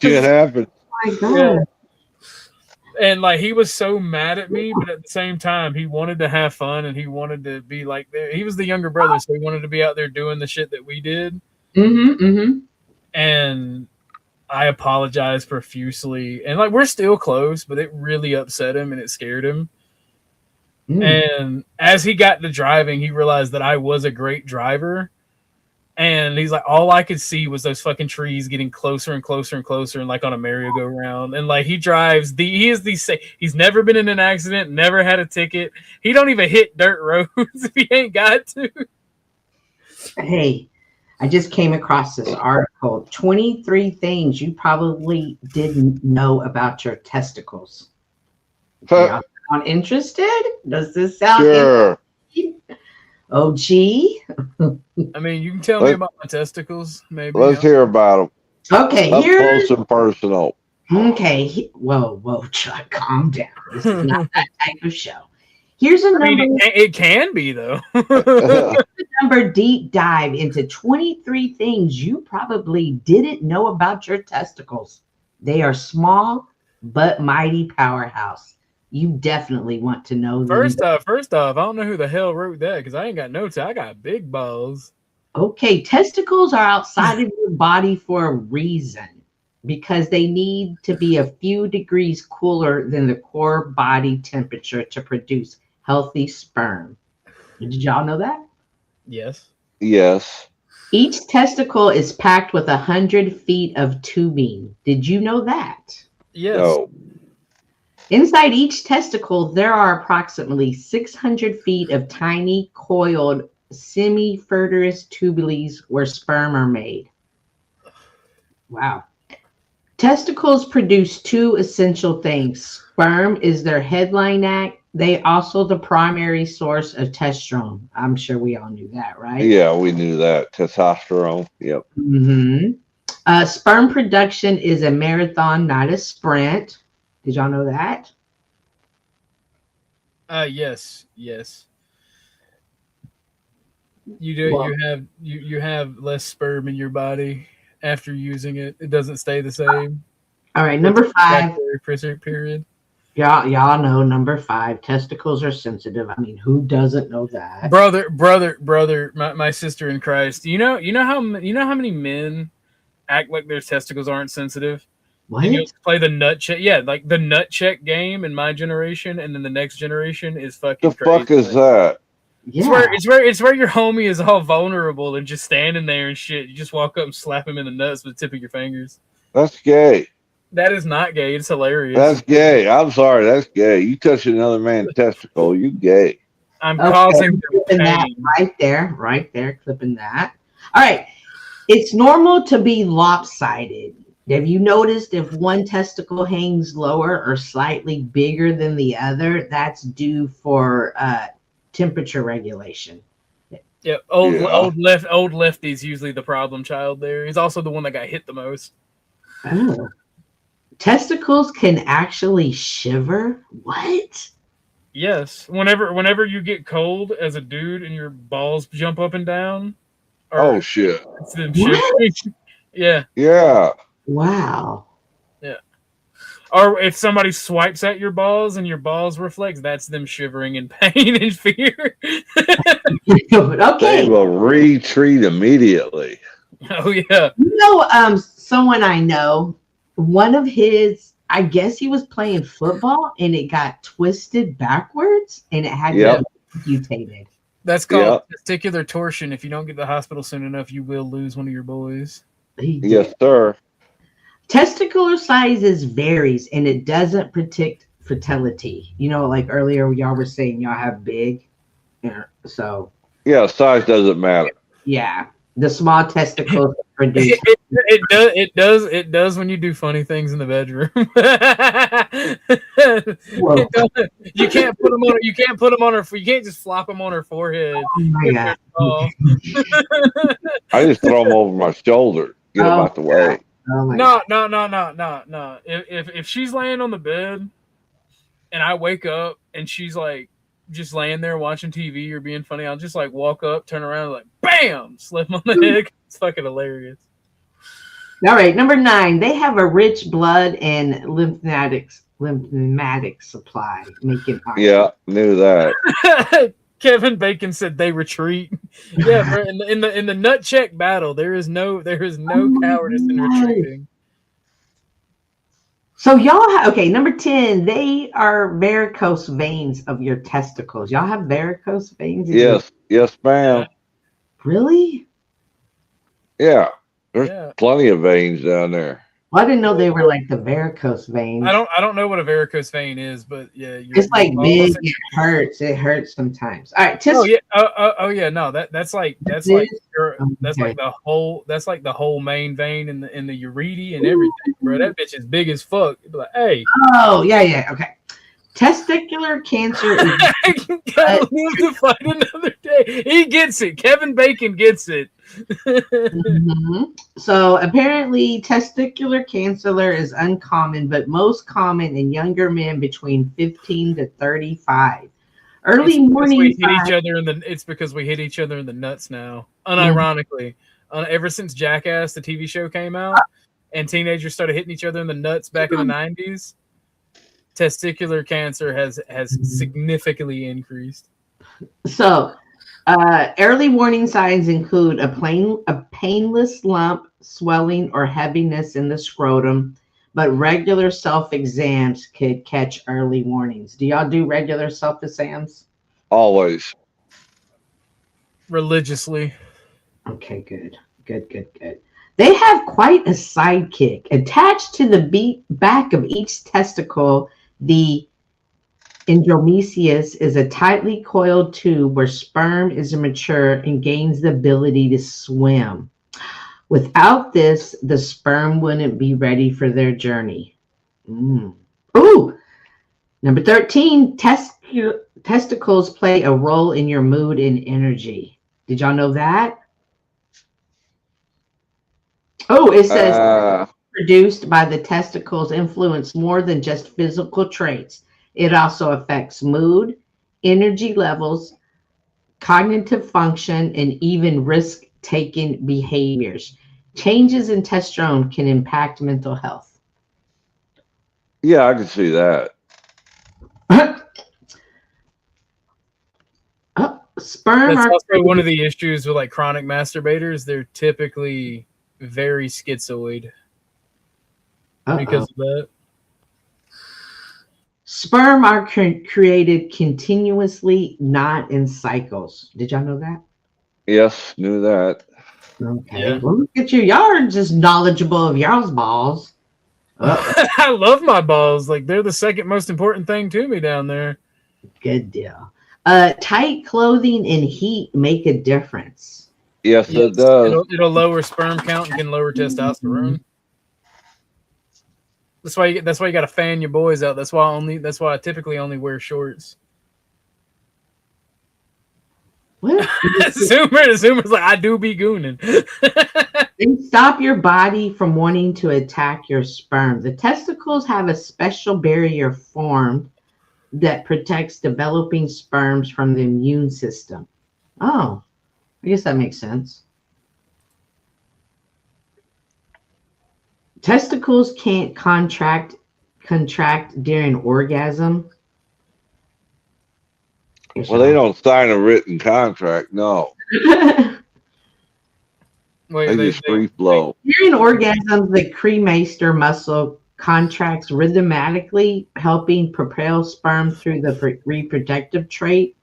shit happened. Oh my God. Yeah. And like he was so mad at me, but at the same time he wanted to have fun and he wanted to be like there. He was the younger brother, so he wanted to be out there doing the shit that we did. And I apologized profusely, and like we're still close, but it really upset him and it scared him. And as he got to driving, he realized that I was a great driver. And he's like, all I could see was those fucking trees getting closer and closer and closer, and like on a merry-go-round. And like he drives, he's never been in an accident, never had a ticket. He don't even hit dirt roads if he ain't got to. Hey, I just came across this article: 23 things you probably didn't know about your testicles. Y'all sound interested? Does this sound interesting? Oh, gee. I mean, you can tell me about my testicles, maybe. Let's hear about them. Okay, up close and personal. Okay, whoa, Chuck, calm down. This is not that type of show. Here's a number. I mean, it can be, though. Number deep dive into 23 things you probably didn't know about your testicles. They are small but mighty powerhouse. You definitely want to know them. First off, I don't know who the hell wrote that because I ain't got no I got big balls. Okay, testicles are outside of your body for a reason, because they need to be a few degrees cooler than the core body temperature to produce healthy sperm. Did y'all know that? Yes. Yes. Each testicle is packed with 100 feet of tubing. Did you know that? Yes. No. Inside each testicle, there are approximately 600 feet of tiny, coiled, semi-fertilous tubules where sperm are made. Wow. Testicles produce 2 essential things. Sperm is their headline act. They also the primary source of testosterone. I'm sure we all knew that, right? Yeah, we knew that. Testosterone. Yep. Sperm production is a marathon, not a sprint. Did y'all know that? Yes. You do. Well, you have less sperm in your body after using it. It doesn't stay the same. All right, number 5. Period. Y'all know number 5. Testicles are sensitive. I mean, who doesn't know that? Brother, my sister in Christ. You know how many men act like their testicles aren't sensitive? What? And you play the nut check. Yeah, like the nut check game in my generation, and then the next generation is fucking The crazy. fuck is that? Yeah. It's where your homie is all vulnerable and just standing there and shit. You just walk up and slap him in the nuts with the tip of your fingers. That's gay. That is not gay. It's hilarious. That's gay. I'm sorry. That's gay. You touch another man's testicle, you gay. I'm causing clipping that right there, clipping that. All right. It's normal to be lopsided. Have you noticed if one testicle hangs lower or slightly bigger than the other? That's due for temperature regulation. Yeah, old lefty's usually the problem child there. He's also the one that got hit the most. Oh. Testicles can actually shiver? What? Yes. Whenever you get cold as a dude and your balls jump up and down. Oh shit. It's them shivering. Yeah. Yeah. Wow. Yeah. Or if somebody swipes at your balls and your balls reflex, that's them shivering in pain and fear. Okay. They will retreat immediately. Oh yeah. You know, someone I know, one of his, I guess he was playing football and it got twisted backwards and it had to be amputated. That's called testicular torsion. If you don't get to the hospital soon enough, you will lose one of your boys. Yes, sir. Testicular sizes varies and it doesn't predict fertility. You know, like earlier y'all were saying y'all have big, so yeah, size doesn't matter. Yeah, the small testicles produce. It does when you do funny things in the bedroom. You can't put them on. You can't put them on her. You can't just flop them on her forehead. Oh my god! I just throw them over my shoulder, get them out the way. Oh my No. If she's laying on the bed, and I wake up and she's like just laying there watching TV or being funny, I'll just like walk up, turn around, and like bam, slip on the head. It's fucking hilarious. All right, number 9. They have a rich blood and lymphatic supply, making iron. Yeah, knew that. Kevin Bacon said they retreat. Yeah, bro, in the nut check battle, there is no cowardice in retreating. So y'all okay, number 10, they are varicose veins of your testicles. Y'all have varicose veins? Yes, ma'am. Really? Yeah. There's plenty of veins down there. Well, I didn't know they were like the varicose veins. I don't know what a varicose vein is, but yeah, it's like big. It hurts. It hurts sometimes. All right. Oh yeah. No, that's like the whole main vein in the urethra and everything, bro. That bitch is big as fuck. It'd be like, hey. Oh yeah. Okay. Testicular cancer. Gotta live to fight another day. He gets it. Kevin Bacon gets it. Mm-hmm. So apparently testicular cancer is uncommon, but most common in younger men between 15 to 35. Early morning. It's because we hit each other in the nuts now. Unironically, ever since Jackass, the TV show, came out, and teenagers started hitting each other in the nuts back in the 90s, testicular cancer has significantly increased. So early warning signs include a painless lump, swelling, or heaviness in the scrotum, but regular self-exams could catch early warnings. Do y'all do regular self-exams? Always. Religiously. Okay, good. They have quite a sidekick. Attached to the back of each testicle, the endometrius is a tightly coiled tube where sperm is immature and gains the ability to swim. Without this, the sperm wouldn't be ready for their journey. Ooh, number 13, testicles play a role in your mood and energy. Did y'all know that? Oh, it says produced by the testicles influence more than just physical traits. It also affects mood, energy levels, cognitive function, and even risk-taking behaviors. Changes in testosterone can impact mental health. Yeah, I can see that. Sperm That's are also one of the issues with like chronic masturbators. They're typically very schizoid because of that. Sperm are created continuously, not in cycles. Did y'all know that? Yes, knew that. Okay. Yeah. Well, look at you. Y'all are just knowledgeable of y'all's balls. I love my balls. Like they're the second most important thing to me down there. Good deal. Tight clothing and heat make a difference. Yes, Yes, it does. it'll lower sperm count and can lower testosterone. That's why you got to fan your boys out. That's why I typically only wear shorts. What? Zoomer's like, I do be gooning. They stop your body from wanting to attack your sperm. The testicles have a special barrier formed that protects developing sperms from the immune system. Oh, I guess that makes sense. Testicles can't contract during orgasm. Well, they don't sign a written contract. No, Wait, they just free flow. During orgasms, the cremaster muscle contracts rhythmically, helping propel sperm through the reproductive trait.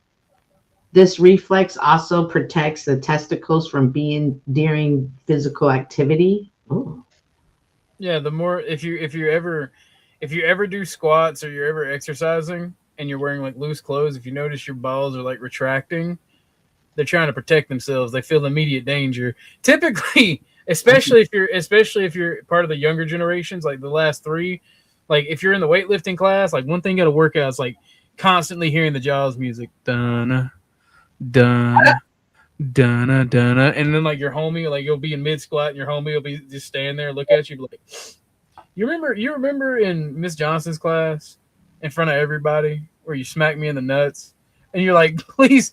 This reflex also protects the testicles from being during physical activity. Ooh. Yeah, the more if you ever do squats or you're ever exercising and you're wearing like loose clothes, if you notice your balls are like retracting, they're trying to protect themselves. They feel immediate danger. Typically, especially if you're part of the younger generations, like the last three, like if you're in the weightlifting class, like one thing at a workout is like constantly hearing the Jaws music, dun dun dun dun, and then like your homie, like you'll be in mid squat and your homie will be just standing there, look at you, like, you remember in Miss Johnson's class in front of everybody where you smacked me in the nuts, and you're like, please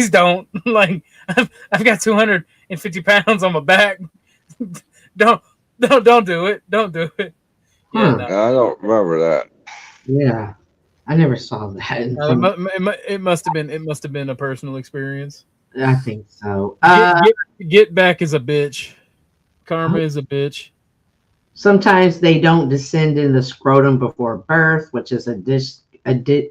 don't, like I've got 250 pounds on my back. don't do it. Yeah, no. I don't remember that. Yeah, I never saw that. It must have been a personal experience. I think so. Get back is a bitch. Karma is a bitch. Sometimes they don't descend in the scrotum before birth, which is a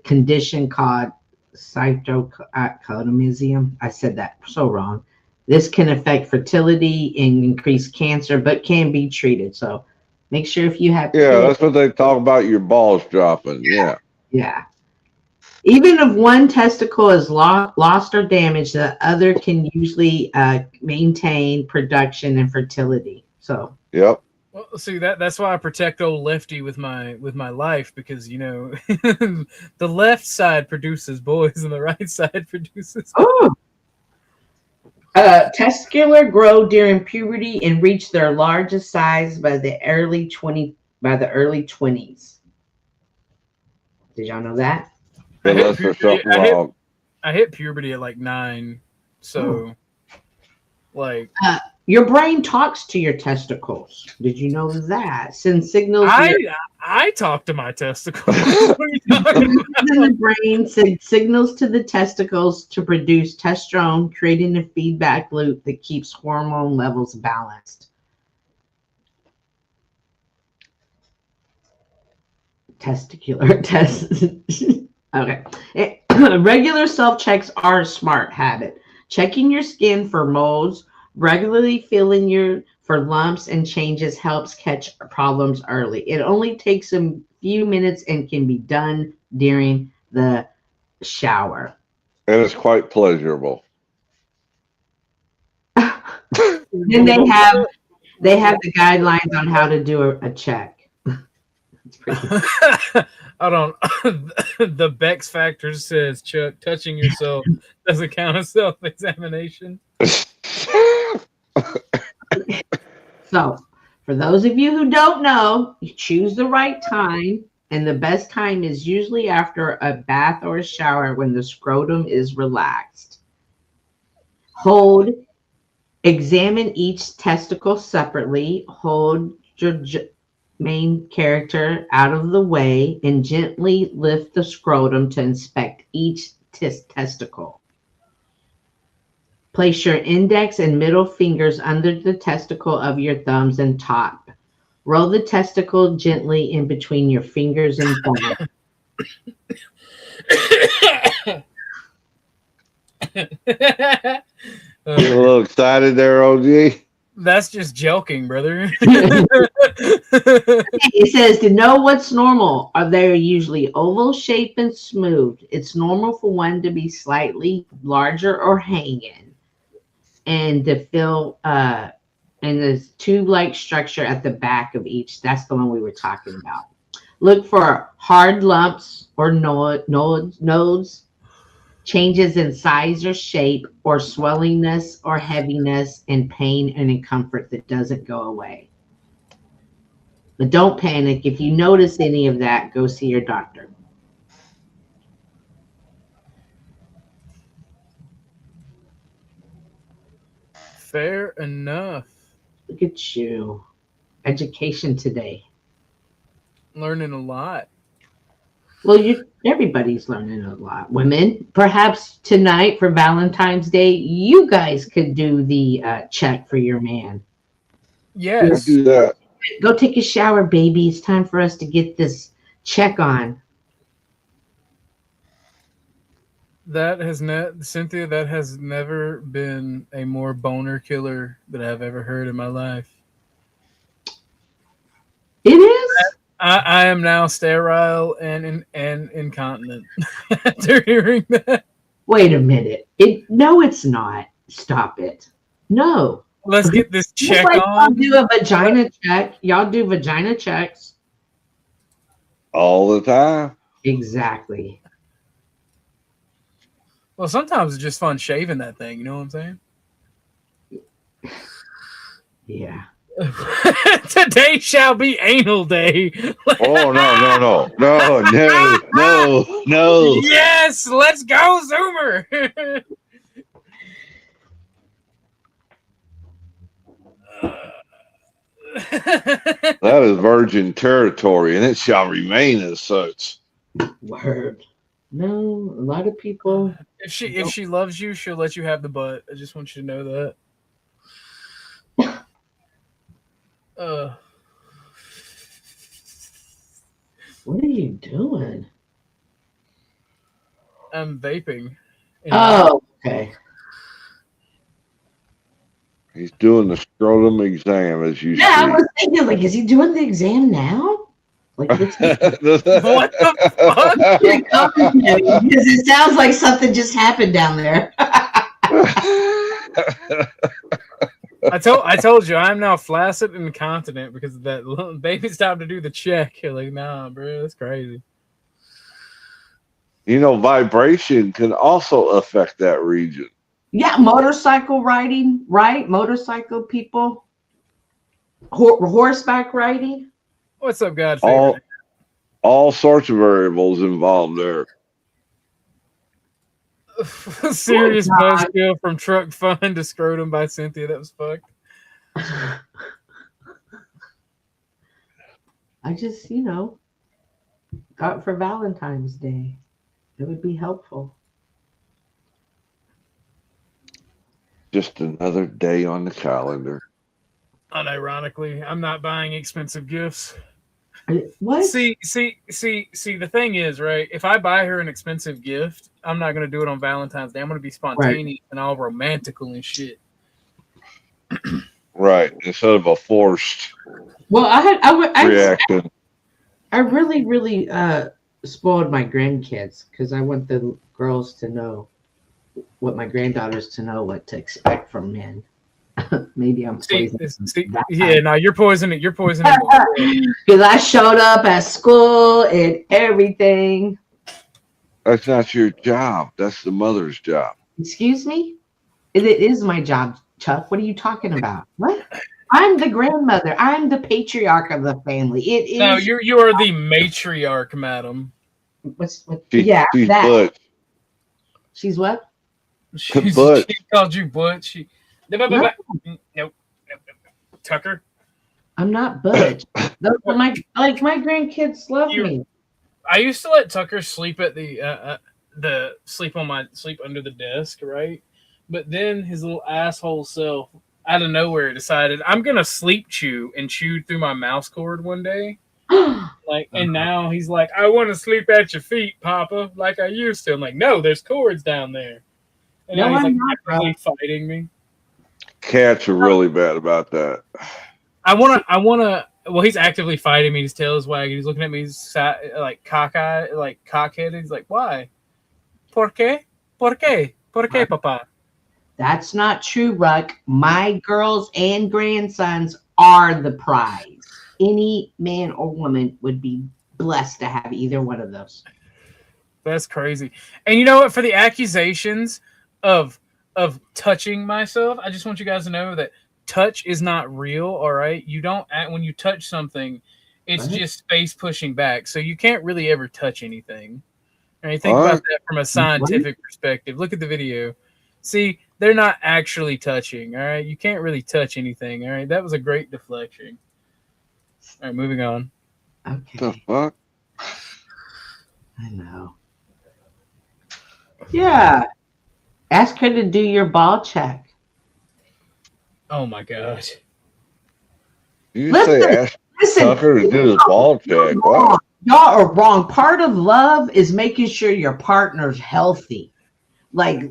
condition called cytocodomism. I said that so wrong. This can affect fertility and increase cancer, but can be treated. So make sure if you have Yeah, that's what they talk about, your balls dropping. Yeah. Even if one testicle is lost or damaged, the other can usually maintain production and fertility. So Yep. Well, see that's why I protect old Lefty with my life, because you know the left side produces boys and the right side produces. Oh. Testicular grow during puberty and reach their largest size by the early 20s. Did y'all know that? Unless there's something wrong. I hit puberty at like 9, so like your brain talks to your testicles. Did you know that? Sends signals. I talk to my testicles. What are you talking about? The brain sends signals to the testicles to produce testosterone, creating a feedback loop that keeps hormone levels balanced. Testicular test. Okay. Regular self-checks are a smart habit. Checking your skin for moles, regularly feeling for lumps and changes helps catch problems early. It only takes a few minutes and can be done during the shower. And it's quite pleasurable. Then they have the guidelines on how to do a check. I don't. The Bex factor says, Chuck, touching yourself doesn't count as self-examination. So, for those of you who don't know, you choose the right time, and the best time is usually after a bath or a shower when the scrotum is relaxed. Hold Examine each testicle separately. Hold your main character out of the way and gently lift the scrotum to inspect each testicle. Place your index and middle fingers under the testicle of your thumbs and top. Roll the testicle gently in between your fingers and thumb. Get a little excited there, OG. That's just joking, brother. It says to know what's normal. Are they usually oval shape and smooth? It's normal for one to be slightly larger or hanging, and to feel and there's tube-like structure at the back of each. That's the one we were talking about. Look for hard lumps or nodes, changes in size or shape, or swellingness or heaviness and pain and discomfort that doesn't go away. But don't panic. If you notice any of that, go see your doctor. Fair enough. Look at you. Education today. Learning a lot. Well, everybody's learning a lot. Women, perhaps tonight for Valentine's Day, you guys could do the check for your man. Yes. Do that. Go take a shower, baby. It's time for us to get this check on. Cynthia, that has never been a more boner killer that I've ever heard in my life. It is? I am now sterile and incontinent after hearing that. Wait a minute. No, it's not. Stop it. No. Let's get this check Y'all on. do a vagina check. Y'all do vagina checks. All the time. Exactly. Well, sometimes it's just fun shaving that thing. You know what I'm saying? Yeah. Today shall be anal day. Oh, no. Yes, let's go, Zoomer. That is virgin territory, and it shall remain as such. Word. No, a lot of people. If she loves you, she'll let you have the butt. I just want you to know that. What are you doing? I'm vaping. Oh, okay. He's doing the scrotum exam as you Yeah, I see. was thinking, like, is he doing the exam now? Like, what's What the fuck? because it sounds like something just happened down there. I told you I'm now flaccid and incontinent because of that. Baby's time to do the check. You're like, nah, bro, that's crazy. You know, vibration can also affect that region. Yeah, motorcycle riding, right? Motorcycle people, horseback riding. What's up, God favorite? All sorts of variables involved there. Serious buzzkill from Truck Fun to Scrotum by Cynthia. That was fucked. I just, thought for Valentine's Day, it would be helpful. Just another day on the calendar. Unironically, I'm not buying expensive gifts. What? See, the thing is, right, if I buy her an expensive gift, I'm not going to do it on Valentine's Day. I'm going to be spontaneous and all romantical and shit. Right. Instead of a forced reaction. I really, really spoiled my grandkids because I want the girls to know my granddaughters to know what to expect from men. Maybe I'm poisoning. No, you're poisoning. You're poisoning. Because I showed up at school and everything. That's not your job. That's the mother's job. Excuse me? It is my job, Chuck. What are you talking about? What? I'm the grandmother. I'm the patriarch of the family. It is. No, you are the matriarch, madam. She's that. Butch. She's what? She called you Butch. Nope. Nope. Tucker, I'm not Butch. Those are my grandkids love you. me. I used to let Tucker sleep at the sleep under the desk, right? But then his little asshole self out of nowhere decided I'm gonna sleep chew and chewed through my mouse cord one day. Like, and now he's like, I want to sleep at your feet, Papa, like I used to. I'm like, no, there's cords down there. And No, now he's like I'm not, bro. actively fighting me. Cats are really bad about that. I wanna. Well, he's actively fighting me. His tail is wagging. He's looking at me. He's like cockeyed, like cockheaded. He's like, why? ¿Por qué? ¿Por qué? ¿Por qué, Papa? That's not true, Ruck. My girls and grandsons are the prize. Any man or woman would be blessed to have either one of those. That's crazy. And you know what? For the accusations of touching myself, I just want you guys to know that touch is not real. All right, you don't when you touch something, it's just space pushing back. So you can't really ever touch anything. All right, think about that from a scientific perspective. Look at the video. See, they're not actually touching. All right, you can't really touch anything. All right, that was a great deflection. All right, moving on. Okay. The fuck? I know. Yeah. Ask her to do your ball check. Oh my gosh. You say ask Tucker to do his ball check. What? Y'all are wrong. Part of love is making sure your partner's healthy. Like,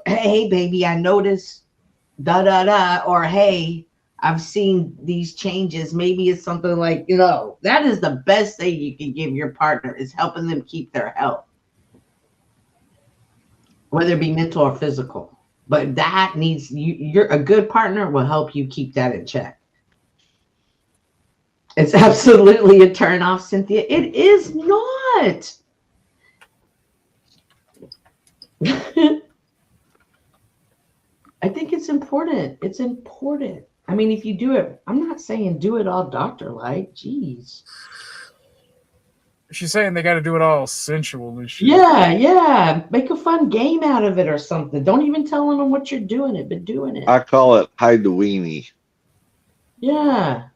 hey, baby, I noticed da da da, or hey, I've seen these changes. Maybe it's something like, that is the best thing you can give your partner is helping them keep their health, whether it be mental or physical. But that needs you're a good partner will help you keep that in check. It's absolutely a turn off, Cynthia. It is not. I think it's important. It's important. I mean, if you do it, I'm not saying do it all doctor-like. Jeez. She's saying they got to do it all sensual and shit. Yeah. Make a fun game out of it or something. Don't even tell them what you're doing but doing it. I call it hide the weenie. Yeah.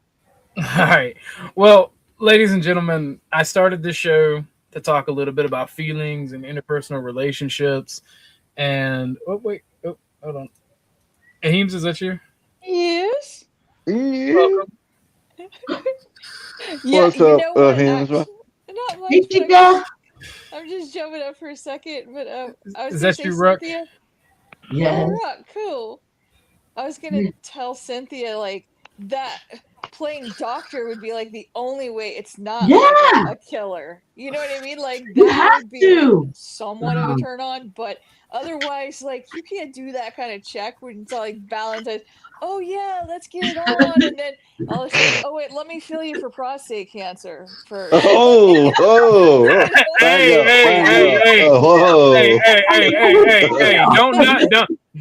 All right. Well, ladies and gentlemen, I started this show to talk a little bit about feelings and interpersonal relationships. And hold on. Aheems, is that you? Yes. Welcome. What's up, Aheems? Not much. Hey, Chica. I'm just jumping up for a second, but I was Is gonna that say you, Ruck? Cynthia. Yeah. Oh, Ruck, cool. I was gonna tell Cynthia like that playing doctor would be like the only way it's not like a killer. You know what I mean? Like You that have would be to. somewhat of a turn on, but otherwise, like you can't do that kind of check when it's like Valentine's. Oh yeah, let's get it on, and then all of a sudden, oh wait, let me feel you for prostate cancer first. Hey,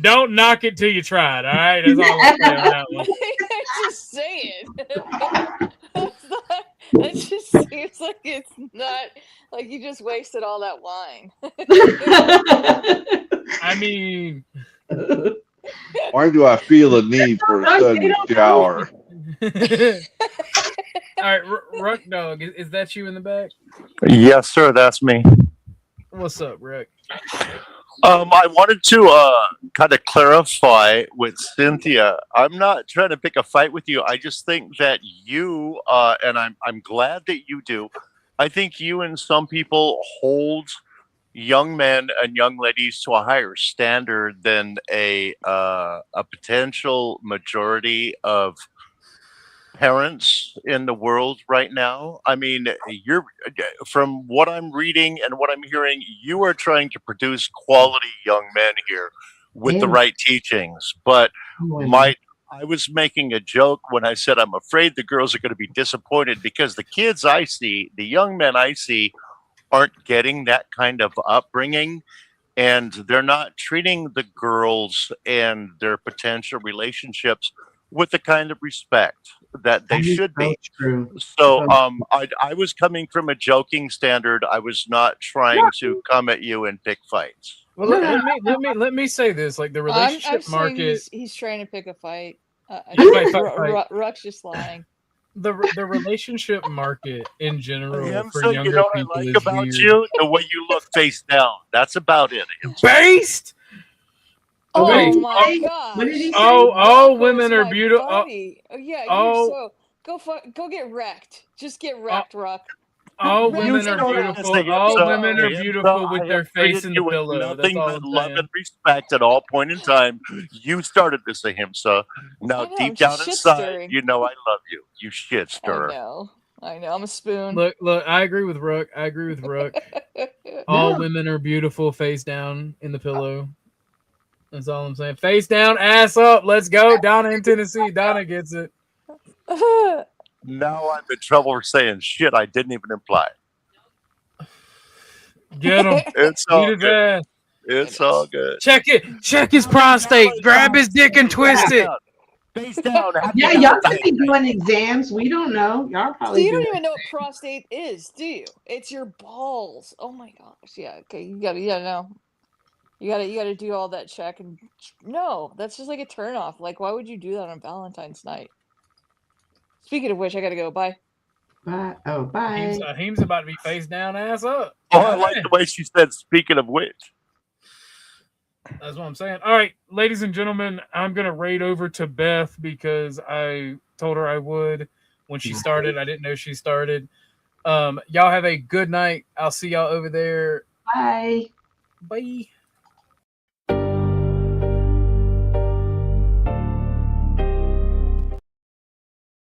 don't knock it till you try it. All right, that's all I'm saying on that one. I'm just saying. It just seems like it's not like you just wasted all that wine. I mean, why do I feel the need for a sudden shower? All right, Ruck Dog, is that you in the back? Yes, sir. That's me. What's up, Ruck? I wanted to kind of clarify with Cynthia. I'm not trying to pick a fight with you. I just think that you, and I'm glad that you do. I think you and some people hold young men and young ladies to a higher standard than a potential majority of parents in the world right now. I mean, you're from what I'm reading and what I'm hearing, you are trying to produce quality young men here with the right teachings. But I was making a joke when I said I'm afraid the girls are going to be disappointed because the kids I see, the young men I see, aren't getting that kind of upbringing, and they're not treating the girls and their potential relationships with the kind of respect that they should be. So I was coming from a joking standard. I was not trying to come at you and pick fights. Well, let me say this: like the I'm relationship saying market, he's trying to pick a fight. Fight. Ruck's just lying. the relationship market in general for Himsa, younger I people like is about weird. you the way you look face down. That's about it. Himsa. Based. Oh Okay. my What did he gosh! say? All Rocco is women are my beautiful. buddy. Oh yeah, oh. you're so go get wrecked. Just get wrecked, Rock. All Wreck women him are down. beautiful. Himsa, All women are Himsa, beautiful with I their have face treated in you the with pillow. That's nothing all but I'm love saying. and respect at all point in time. You started this, Himsa. Now, I know, deep I'm just down shit inside, stirring. you know I love you. You shit stirrer. I know. I'm a spoon. Look. I agree with Rook. All women are beautiful, face down in the pillow. That's all I'm saying. Face down, ass up. Let's go. Donna in Tennessee. Donna gets it. Now I'm in trouble for saying shit I didn't even imply. Get him. It's Beat all his good. ass. It's all good. Check it. Check his prostate. Grab his dick and twist it. Face down. Happy Yeah, y'all could Valentine's be Day. doing exams. We don't know. Y'all So probably you do. don't even know what prostate is, do you? It's your balls. Oh my gosh. Yeah. Okay. You gotta know. You gotta do all that check and no, that's just like a turn off. Like, why would you do that on Valentine's night? Speaking of which, I gotta go. Bye. Bye. Oh, bye. He's about to be face down, ass up. Oh, I like the way she said, speaking of which. That's what I'm saying. All right, ladies and gentlemen, I'm going to raid over to Beth because I told her I would when she started. I didn't know she started. Y'all have a good night. I'll see y'all over there. Bye. Bye.